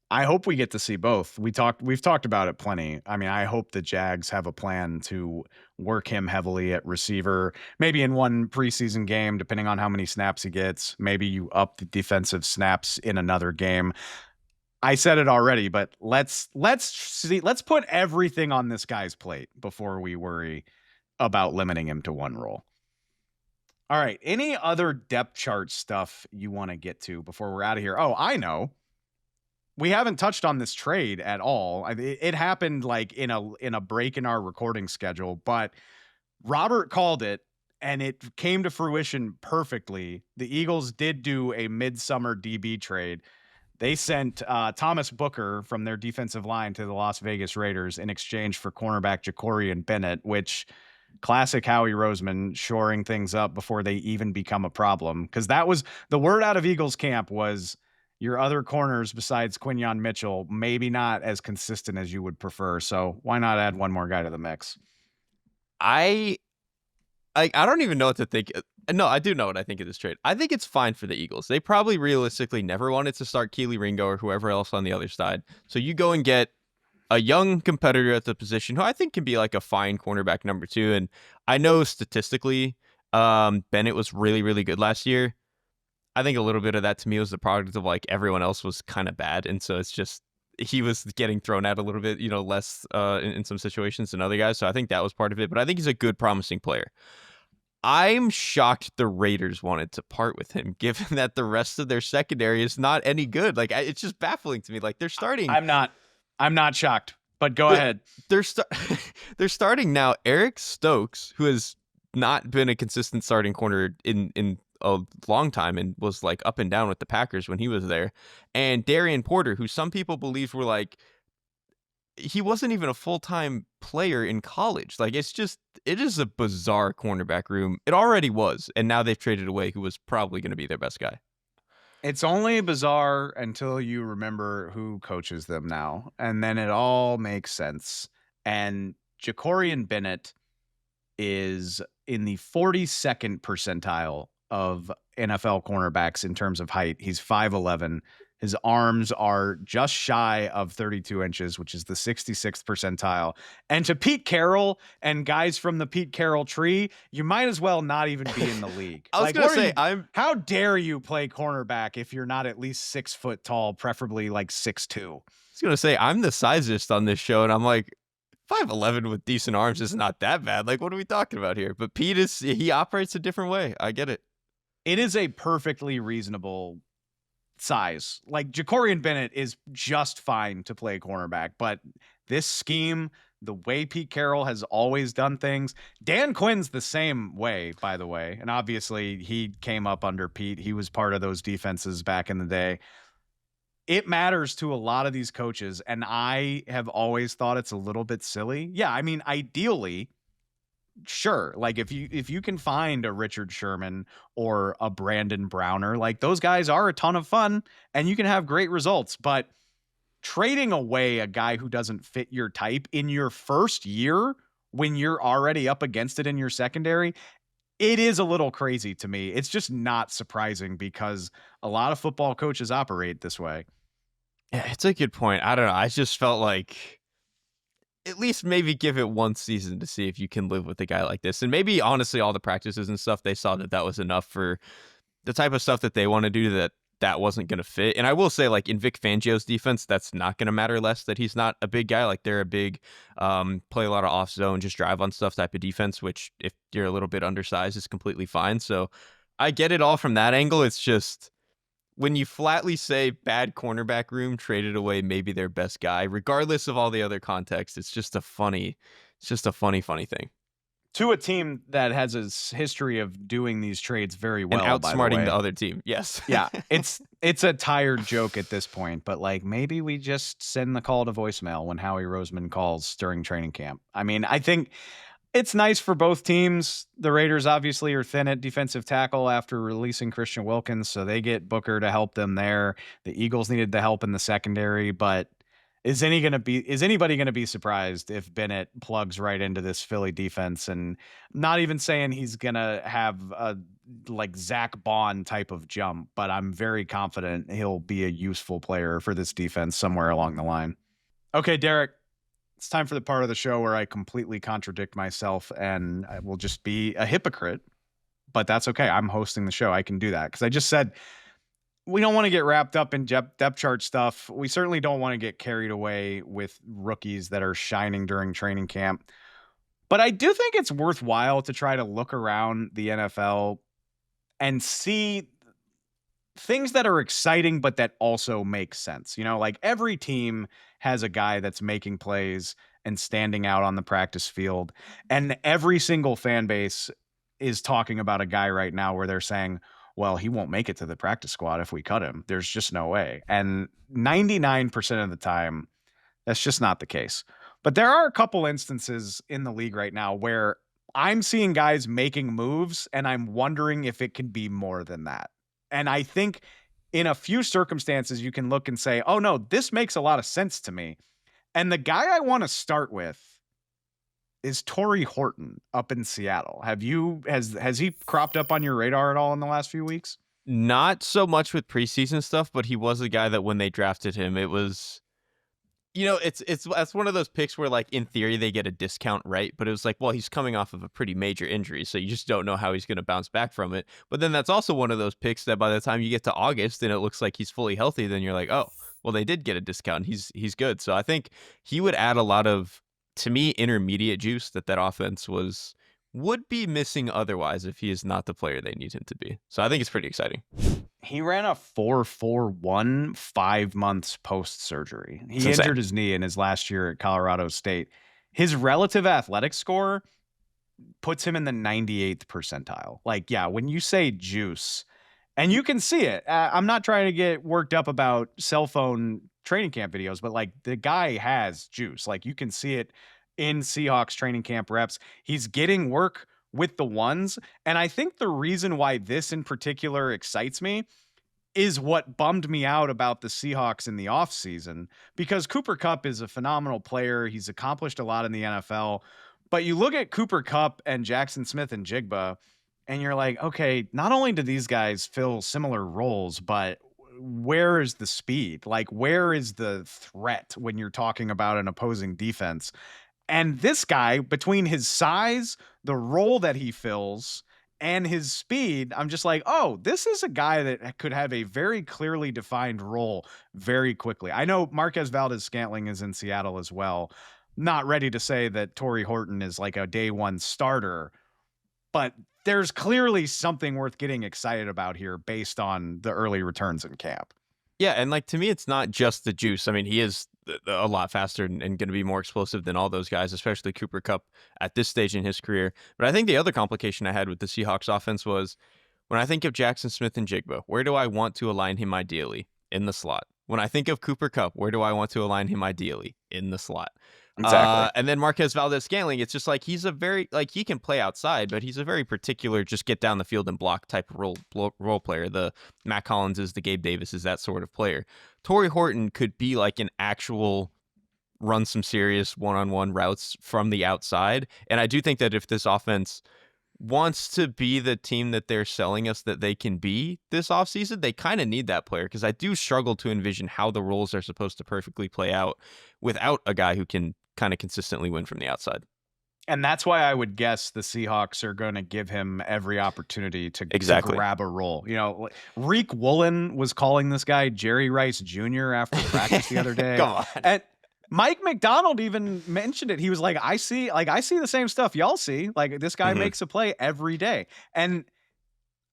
I hope we get to see both. We've talked about it plenty. I mean, I hope the Jags have a plan to work him heavily at receiver, maybe in one preseason game, depending on how many snaps he gets. Maybe you up the defensive snaps in another game. I said it already, but let's put everything on this guy's plate before we worry about limiting him to one role. All right. Any other depth chart stuff you want to get to before we're out of here? Oh, I know. We haven't touched on this trade at all. It happened like in a break in our recording schedule, but Robert called it and it came to fruition perfectly. The Eagles did do a midsummer DB trade. They sent Thomas Booker from their defensive line to the Las Vegas Raiders in exchange for cornerback Jacorian Bennett, which classic Howie Roseman shoring things up before they even become a problem. Because that was the word out of Eagles camp was your other corners besides Quinyon Mitchell, maybe not as consistent as you would prefer. So why not add one more guy to the mix? I I don't even know what to think. No, I do know what I think of this trade. I think it's fine for the Eagles. They probably realistically never wanted to start Keely Ringo or whoever else on the other side. So you go and get a young competitor at the position who I think can be like a fine cornerback number two. And I know statistically, Bennett was really, really good last year. I think a little bit of that to me was the product of like everyone else was kind of bad. And so it's just he was getting thrown out a little bit, less in some situations than other guys. So I think that was part of it. But I think he's a good, promising player. I'm shocked the Raiders wanted to part with him, given that the rest of their secondary is not any good. Like it's just baffling to me. Like they're starting. I'm not shocked, but go the- ahead. They're they're starting now. Eric Stokes, who has not been a consistent starting corner in a long time and was like up and down with the Packers when he was there, and Darian Porter, who some people believe were like he wasn't even a full-time player in college. Like it is a bizarre cornerback room. It already was, and now they've traded away who was probably going to be their best guy. It's only bizarre until you remember who coaches them now, and then it all makes sense. And Jacorian Bennett is in the 42nd percentile of NFL cornerbacks in terms of height. He's 5'11". His arms are just shy of 32 inches, which is the 66th percentile. And to Pete Carroll and guys from the Pete Carroll tree, you might as well not even be in the league. I was Like, going to what are say, you- how dare you play cornerback if you're not at least 6 foot tall, preferably like 6'2"? I'm the sizest on this show, and I'm like 5'11" with decent arms is not that bad. Like, what are we talking about here? But he operates a different way. I get it. It is a perfectly reasonable size. Like Jacorian Bennett is just fine to play cornerback, but this scheme, the way Pete Carroll has always done things, Dan Quinn's the same way, by the way. And obviously he came up under Pete. He was part of those defenses back in the day. It matters to a lot of these coaches, and I have always thought it's a little bit silly. Yeah, I mean, ideally, sure, like if you can find a Richard Sherman or a Brandon Browner, like those guys are a ton of fun and you can have great results, but trading away a guy who doesn't fit your type in your first year when you're already up against it in your secondary, it is a little crazy to me. It's just not surprising because a lot of football coaches operate this way. Yeah, it's a good point. I don't know. I just felt like at least maybe give it one season to see if you can live with a guy like this. And maybe honestly, all the practices and stuff, they saw that that was enough for the type of stuff that they want to do that wasn't going to fit. And I will say, like in Vic Fangio's defense, that's not going to matter less that he's not a big guy. Like they're a big play a lot of off zone, just drive on stuff type of defense, which if you're a little bit undersized is completely fine. So I get it all from that angle. It's just when you flatly say bad cornerback room traded away maybe their best guy, regardless of all the other context, it's just a funny thing. To a team that has a history of doing these trades very And well, by the outsmarting way. the other team. Yes. Yeah, it's a tired joke at this point, but like maybe we just send the call to voicemail when Howie Roseman calls during training camp. I mean, I think it's nice for both teams. The Raiders obviously are thin at defensive tackle after releasing Christian Wilkins, so they get Booker to help them there. The Eagles needed the help in the secondary, but is anybody going to be surprised if Bennett plugs right into this Philly defense? And not even saying he's going to have a like Zach Bond type of jump, but I'm very confident he'll be a useful player for this defense somewhere along the line. Okay, Derek, it's time for the part of the show where I completely contradict myself and I will just be a hypocrite, but that's okay. I'm hosting the show. I can do that because I just said we don't want to get wrapped up in depth chart stuff. We certainly don't want to get carried away with rookies that are shining during training camp. But I do think it's worthwhile to try to look around the NFL and see things that are exciting, but that also make sense. You know, like every team has a guy that's making plays and standing out on the practice field. And every single fan base is talking about a guy right now where they're saying, well, he won't make it to the practice squad if we cut him. There's just no way. And 99% of the time, that's just not the case. But there are a couple instances in the league right now where I'm seeing guys making moves and I'm wondering if it can be more than that. And I think in a few circumstances, you can look and say, oh no, this makes a lot of sense to me. And the guy I want to start with is Torrey Horton up in Seattle. Has he cropped up on your radar at all in the last few weeks? Not so much with preseason stuff, but he was a guy that when they drafted him, it was, it's that's one of those picks where, like, in theory they get a discount, right? But it was like, well, he's coming off of a pretty major injury, so you just don't know how he's going to bounce back from it. But then that's also one of those picks that by the time you get to August and it looks like he's fully healthy, then you're like, oh, well, they did get a discount. He's good. So I think he would add a lot of, to me, intermediate juice that offense would be missing otherwise if he is not the player they need him to be. So I think it's pretty exciting. He ran a 4.41 5 months post surgery. It's He insane. injured his knee in his last year at Colorado State. His relative athletic score puts him in the 98th percentile. Like, yeah, when you say juice, and you can see it, I'm not trying to get worked up about cell phone training camp videos, but like the guy has juice. Like you can see it in Seahawks training camp reps. He's getting work with the ones. And I think the reason why this in particular excites me is what bummed me out about the Seahawks in the offseason, because Cooper Kupp is a phenomenal player. He's accomplished a lot in the NFL. But you look at Cooper Kupp and Jackson Smith and Jigba, and you're like, okay, not only do these guys fill similar roles, but where is the speed? Like, where is the threat when you're talking about an opposing defense? And this guy, between his size, the role that he fills, and his speed, I'm just like, oh, this is a guy that could have a very clearly defined role very quickly. I know Marquez Valdez-Scantling is in Seattle as well. Not ready to say that Torrey Horton is like a day one starter, but there's clearly something worth getting excited about here based on the early returns in camp. Yeah, and like to me, it's not just the juice. I mean, he is a lot faster and going to be more explosive than all those guys, especially Cooper Kupp at this stage in his career. But I think the other complication I had with the Seahawks offense was when I think of Jackson Smith and Jigba, where do I want to align him ideally? In the slot. When I think of Cooper Kupp, where do I want to align him ideally? In the slot. Exactly. And then Marquez Valdez-Scantling, it's just like he's a very, like, he can play outside, but he's a very particular just get down the field and block type of role player. The Matt Collins is, the Gabe Davis is that sort of player. Torrey Horton could be like an actual run some serious one-on-one routes from the outside. And I do think that if this offense wants to be the team that they're selling us that they can be this offseason, they kind of need that player, because I do struggle to envision how the roles are supposed to perfectly play out without a guy who can kind of consistently win from the outside. And that's why I would guess the Seahawks are going to give him every opportunity to Exactly. grab a role. You know, Reek Woolen was calling this guy Jerry Rice Jr. after practice the other day. Come on. And Mike McDonald even mentioned it. He was like, I see the same stuff y'all see. Like, this guy makes a play every day. And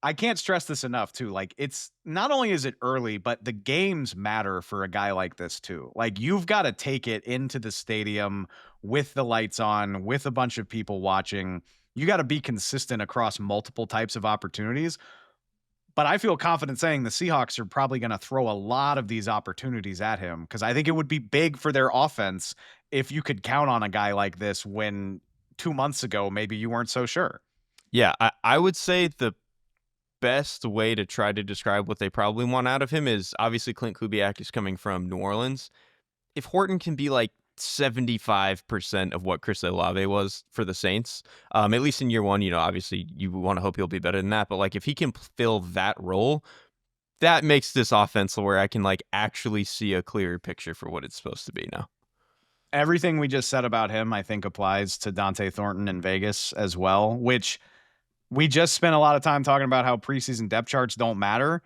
I can't stress this enough too. Like, it's not only is it early, but the games matter for a guy like this too. Like, you've got to take it into the stadium with the lights on, with a bunch of people watching. You got to be consistent across multiple types of opportunities. But I feel confident saying the Seahawks are probably going to throw a lot of these opportunities at him, because I think it would be big for their offense if you could count on a guy like this when 2 months ago maybe you weren't so sure. Yeah, I would say the best way to try to describe what they probably want out of him is, obviously Clint Kubiak is coming from New Orleans. If Horton can be like 75% of what Chris Olave was for the Saints, at least in year one, obviously you want to hope he'll be better than that. But like, if he can fill that role, that makes this offense where I can like actually see a clearer picture for what it's supposed to be now. Everything we just said about him, I think, applies to Dante Thornton in Vegas as well, which we just spent a lot of time talking about how preseason depth charts don't matter.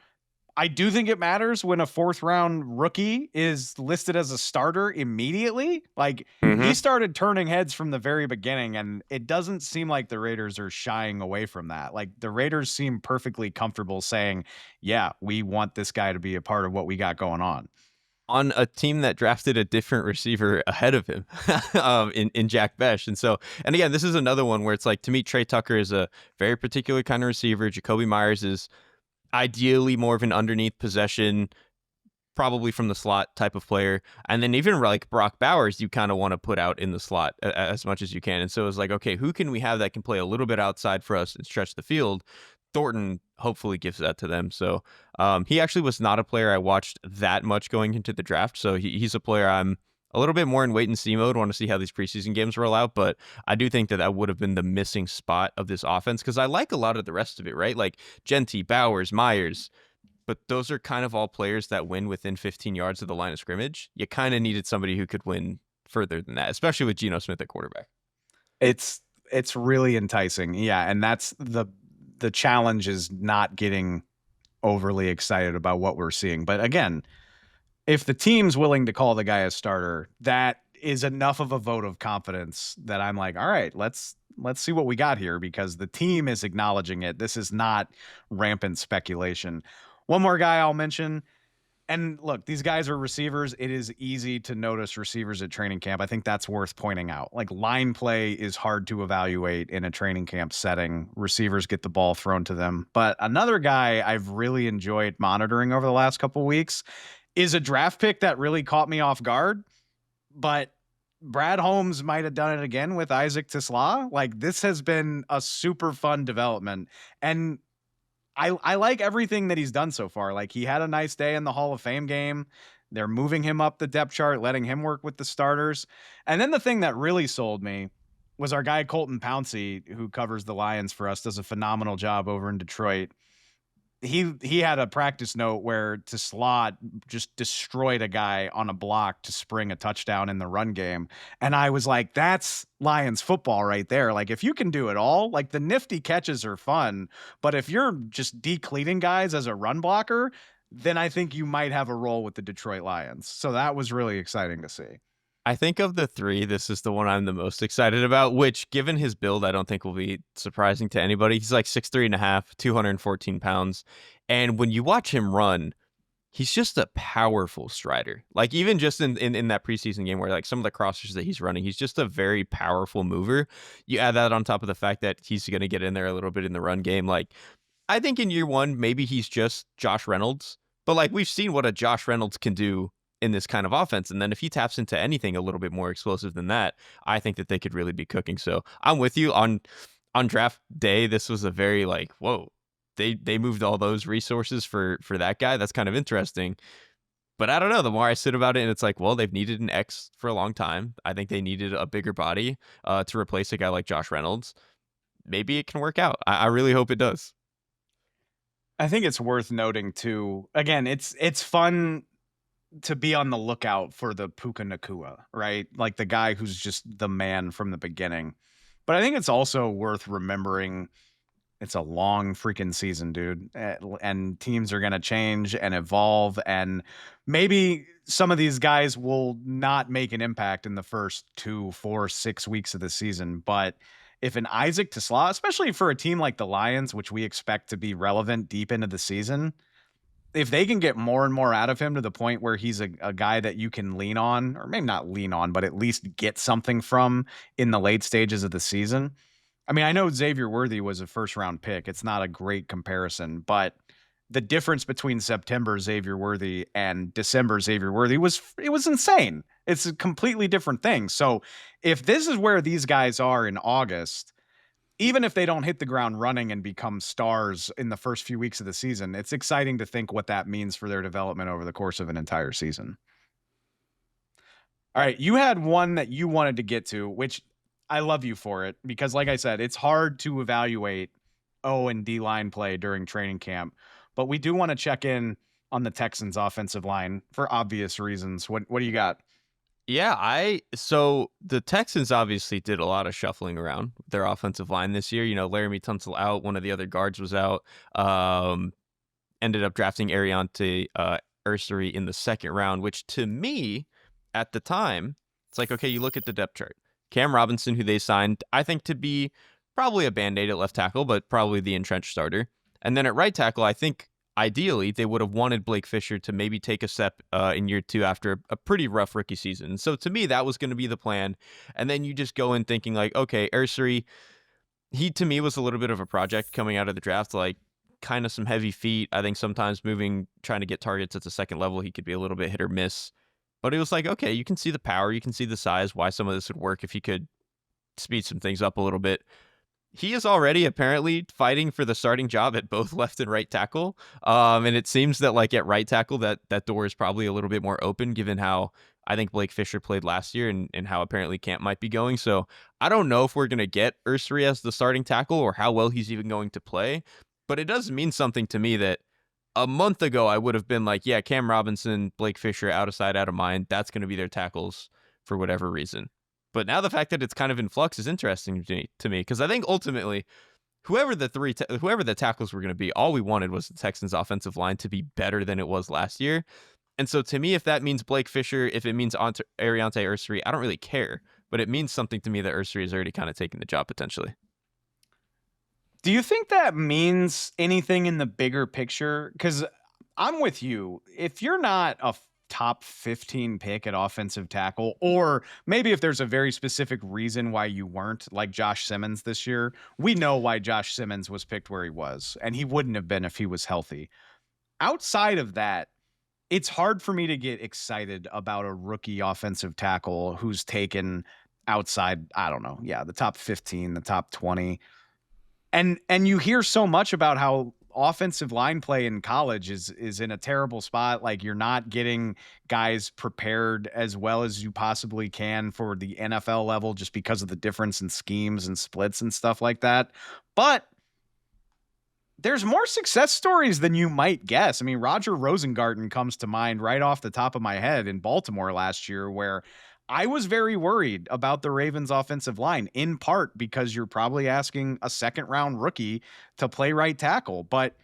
I do think it matters when a 4th round rookie is listed as a starter immediately. Like, he Mhm. started turning heads from the very beginning, and it doesn't seem like the Raiders are shying away from that. Like, the Raiders seem perfectly comfortable saying, "Yeah, we want this guy to be a part of what we got going on." On a team that drafted a different receiver ahead of him, in Jack Besh. And so, and again, this is another one where it's like, to me, Trey Tucker is a very particular kind of receiver. Jacoby Myers is ideally more of an underneath possession, probably from the slot type of player. And then even like Brock Bowers, you kind of want to put out in the slot as much as you can. And so it's like, okay, who can we have that can play a little bit outside for us and stretch the field? Thornton hopefully gives that to them. So he actually was not a player I watched that much going into the draft. So he's a player I'm a little bit more in wait and see mode. Want to see how these preseason games roll out. But I do think that that would have been the missing spot of this offense because I like a lot of the rest of it, right? Like Genty, Bowers, Myers, but those are kind of all players that win within 15 yards of the line of scrimmage. You kind of needed somebody who could win further than that, especially with Geno Smith at quarterback. It's it's really enticing. Yeah, and that's the challenge is not getting overly excited about what we're seeing. But again, if the team's willing to call the guy a starter, that is enough of a vote of confidence that I'm like, all right, let's see what we got here because the team is acknowledging it. This is not rampant speculation. One more guy I'll mention. And look, these guys are receivers. It is easy to notice receivers at training camp. I think that's worth pointing out. Like line play is hard to evaluate in a training camp setting. Receivers get the ball thrown to them. But another guy I've really enjoyed monitoring over the last couple of weeks is a draft pick that really caught me off guard. But Brad Holmes might have done it again with Isaac Tisla. Like this has been a super fun development. And I like everything that he's done so far. Like he had a nice day in the Hall of Fame game. They're moving him up the depth chart, letting him work with the starters. And then the thing that really sold me was our guy Colton Pouncey, who covers the Lions for us, does a phenomenal job over in Detroit. He had a practice note where to slot just destroyed a guy on a block to spring a touchdown in the run game. And I was like, that's Lions football right there. Like if you can do it all, like the nifty catches are fun, but if you're just decleating guys as a run blocker, then I think you might have a role with the Detroit Lions. So that was really exciting to see. I think of the three, this is the one I'm the most excited about, which given his build, I don't think will be surprising to anybody. He's like 6'3" and a half, 214 pounds. And when you watch him run, he's just a powerful strider. Like even just in that preseason game where like some of the crossers that he's running, he's just a very powerful mover. You add that on top of the fact that he's going to get in there a little bit in the run game. Like I think in year one, maybe he's just Josh Reynolds, but like we've seen what a Josh Reynolds can do in this kind of offense. And then if he taps into anything a little bit more explosive than that, I think that they could really be cooking. So I'm with you on draft day. This was a very like, whoa, they moved all those resources for that guy. That's kind of interesting. But I don't know. The more I sit about it, and it's like, well, they've needed an X for a long time. I think they needed a bigger body to replace a guy like Josh Reynolds. Maybe it can work out. I really hope it does. I think it's worth noting too. Again, it's fun to be on the lookout for the Puka Nakua, right? Like the guy who's just the man from the beginning. But I think it's also worth remembering it's a long freaking season, dude. And teams are going to change and evolve. And maybe some of these guys will not make an impact in the first 2, 4, 6 weeks of the season. But if an Isaac Tisla, especially for a team like the Lions, which we expect to be relevant deep into the season, if they can get more and more out of him to the point where he's a guy that you can lean on, or maybe not lean on, but at least get something from in the late stages of the season. I mean, I know Xavier Worthy was a first round pick. It's not a great comparison, but the difference between September Xavier Worthy and December Xavier Worthy was insane. It's a completely different thing. So if this is where these guys are in August, even if they don't hit the ground running and become stars in the first few weeks of the season, it's exciting to think what that means for their development over the course of an entire season. All right, you had one that you wanted to get to, which I love you for it because, like I said, it's hard to evaluate O and D line play during training camp, but we do want to check in on the Texans' offensive line for obvious reasons. What do you got? Yeah, so the Texans obviously did a lot of shuffling around their offensive line this year. You know, Laramie Tunsil out, one of the other guards was out. ended up drafting Aireontae Ersery in the second round, which to me, at the time, it's like, okay, you look at the depth chart. Cam Robinson, who they signed, I think to be probably a band-aid at left tackle, but probably the entrenched starter. And then at right tackle, I think ideally they would have wanted Blake Fisher to maybe take a step in year two after a pretty rough rookie season. So to me, that was going to be the plan. And then you just go in thinking like, okay, Ersery, he to me was a little bit of a project coming out of the draft, like kind of some heavy feet. I think sometimes trying to get targets at the second level, he could be a little bit hit or miss. But it was like, okay, you can see the power, you can see the size, why some of this would work if he could speed some things up a little bit. He is already apparently fighting for the starting job at both left and right tackle. And it seems that like at right tackle, that door is probably a little bit more open given how I think Blake Fisher played last year and how apparently camp might be going. So I don't know if we're going to get Ersery as the starting tackle or how well he's even going to play. But it does mean something to me that a month ago I would have been like, yeah, Cam Robinson, Blake Fisher, out of sight, out of mind. That's going to be their tackles for whatever reason. But now the fact that it's kind of in flux is interesting to me because I think ultimately, whoever the tackles were going to be, all we wanted was the Texans' offensive line to be better than it was last year. And so to me, if that means Blake Fisher, if it means Aireontae Ersery, I don't really care. But it means something to me that Ersery has already kind of taken the job potentially. Do you think that means anything in the bigger picture? Because I'm with you. If you're not a top 15 pick at offensive tackle, or maybe if there's a very specific reason why you weren't, like Josh Simmons this year, we know why Josh Simmons was picked where he was, and he wouldn't have been if he was healthy. Outside of that, it's hard for me to get excited about a rookie offensive tackle who's taken outside, I don't know, yeah, the top 15, the top 20. And you hear so much about how offensive line play in college is in a terrible spot. Like you're not getting guys prepared as well as you possibly can for the NFL level just because of the difference in schemes and splits and stuff like that. But there's more success stories than you might guess. I mean, Roger Rosengarten comes to mind right off the top of my head in Baltimore last year, where I was very worried about the Ravens offensive line, in part because you're probably asking a second round rookie to play right tackle. But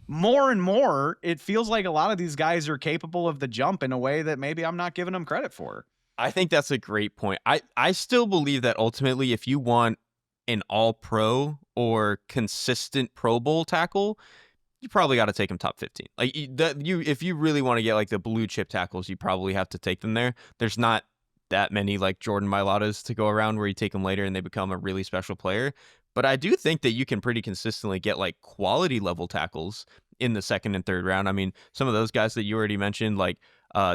more and more, it feels like a lot of these guys are capable of the jump in a way that maybe I'm not giving them credit for. I think that's a great point. I still believe that ultimately, if you want an all-pro or consistent Pro Bowl tackle, you probably got to take him top 15. Like if you really want to get like the blue chip tackles, you probably have to take them there. There's not that many like Jordan Mailatas to go around where you take them later and they become a really special player. But I do think that you can pretty consistently get like quality level tackles in the second and third round. I mean, some of those guys that you already mentioned, like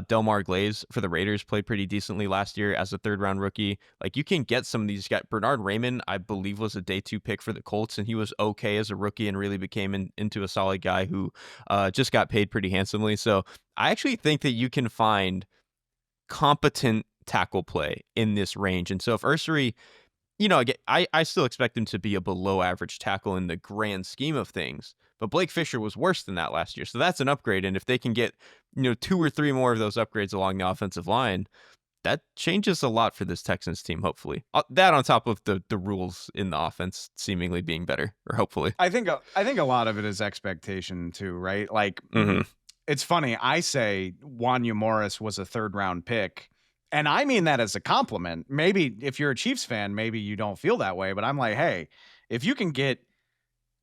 Delmar Glaze for the Raiders, played pretty decently last year as a third round rookie. Like you can get some of these guys. Bernard Raymond, I believe, was a day 2 pick for the Colts, and he was okay as a rookie and really became into a solid guy who just got paid pretty handsomely. So I actually think that you can find competent tackle play in this range. And so if Ersery, again, I still expect him to be a below average tackle in the grand scheme of things, but Blake Fisher was worse than that last year. So that's an upgrade. And if they can get, 2 or 3 more of those upgrades along the offensive line, that changes a lot for this Texans team, hopefully. That on top of the rules in the offense seemingly being better, or hopefully. I think a lot of it is expectation too, right? Like It's funny. I say Wanya Morris was a third round pick. And I mean that as a compliment. Maybe if you're a Chiefs fan, maybe you don't feel that way, but I'm like, hey, if you can get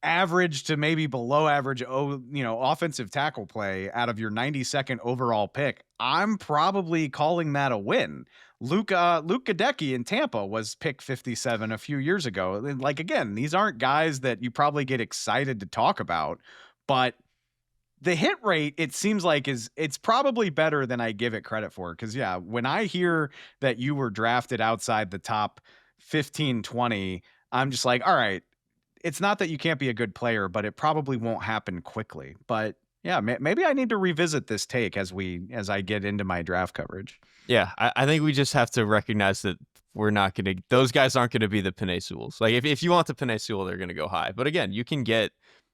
average to maybe below average, offensive tackle play out of your 92nd overall pick, I'm probably calling that a win. Luke Gadecki in Tampa was pick 57 a few years ago. Like, again, these aren't guys that you probably get excited to talk about, but the hit rate, it seems like it's probably better than I give it credit for. Cause yeah, when I hear that you were drafted outside the top 15, 20, I'm just like, all right, it's not that you can't be a good player, but it probably won't happen quickly. But yeah, maybe I need to revisit this take as I get into my draft coverage. Yeah. I think we just have to recognize that those guys aren't going to be the Penei Sewells. Like if you want the Penei Sewell, they're going to go high. But again, you can get,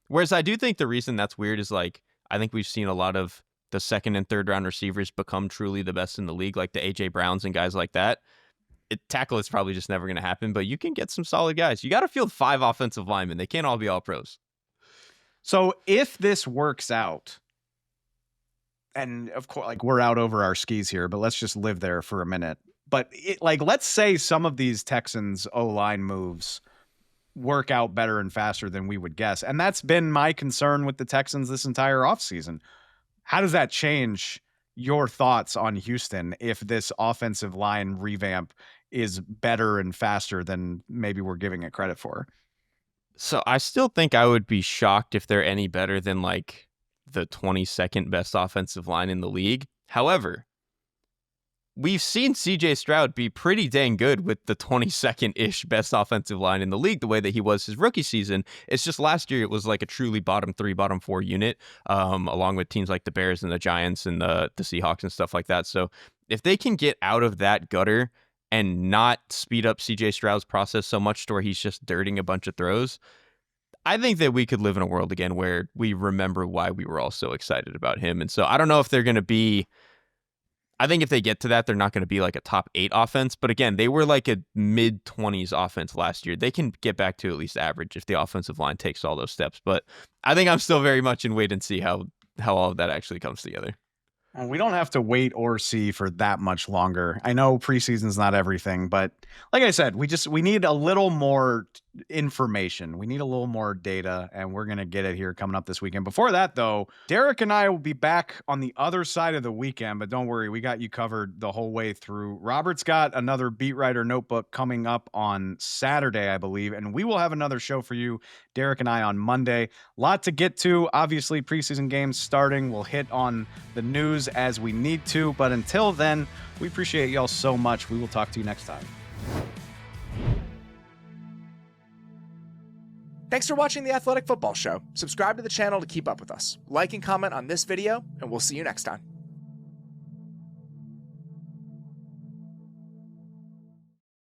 whereas I do think the reason that's weird is like, I think we've seen a lot of the second and third round receivers become truly the best in the league, like the A.J. Browns and guys like that. Tackle is probably just never going to happen, but you can get some solid guys. You got to field 5 offensive linemen. They can't all be all pros. So if this works out, and of course, like, we're out over our skis here, but let's just live there for a minute. But like, let's say some of these Texans O-line moves work out better and faster than we would guess. And that's been my concern with the Texans this entire offseason. How does that change your thoughts on Houston if this offensive line revamp is better and faster than maybe we're giving it credit for? So I still think I would be shocked if they're any better than like the 22nd best offensive line in the league. However, we've seen CJ Stroud be pretty dang good with the 22nd-ish best offensive line in the league, the way that he was his rookie season. It's just last year it was like a truly bottom 3, bottom 4 unit, along with teams like the Bears and the Giants and the Seahawks and stuff like that. So if they can get out of that gutter and not speed up CJ Stroud's process so much to where he's just dirting a bunch of throws, I think that we could live in a world again where we remember why we were all so excited about him. And so I don't know if they're going to be, I think if they get to that, they're not going to be like a top 8 offense. But again, they were like a mid-20s offense last year. They can get back to at least average if the offensive line takes all those steps. But I think I'm still very much in wait and see how all of that actually comes together. Well, we don't have to wait or see for that much longer. I know preseason's not everything, but like I said, we need a little more information. We need a little more data, and we're going to get it here coming up this weekend. Before that, though, Derrik and I will be back on the other side of the weekend, but don't worry, we got you covered the whole way through. Robert's got another Beat Writer Notebook coming up on Saturday, I believe, and we will have another show for you, Derrik and I, on Monday. Lot to get to. Obviously, preseason games starting. We'll hit on the news as we need to, but until then, we appreciate y'all so much. We will talk to you next time. Thanks for watching the Athletic Football Show. Subscribe to the channel to keep up with us. Like and comment on this video, and we'll see you next time.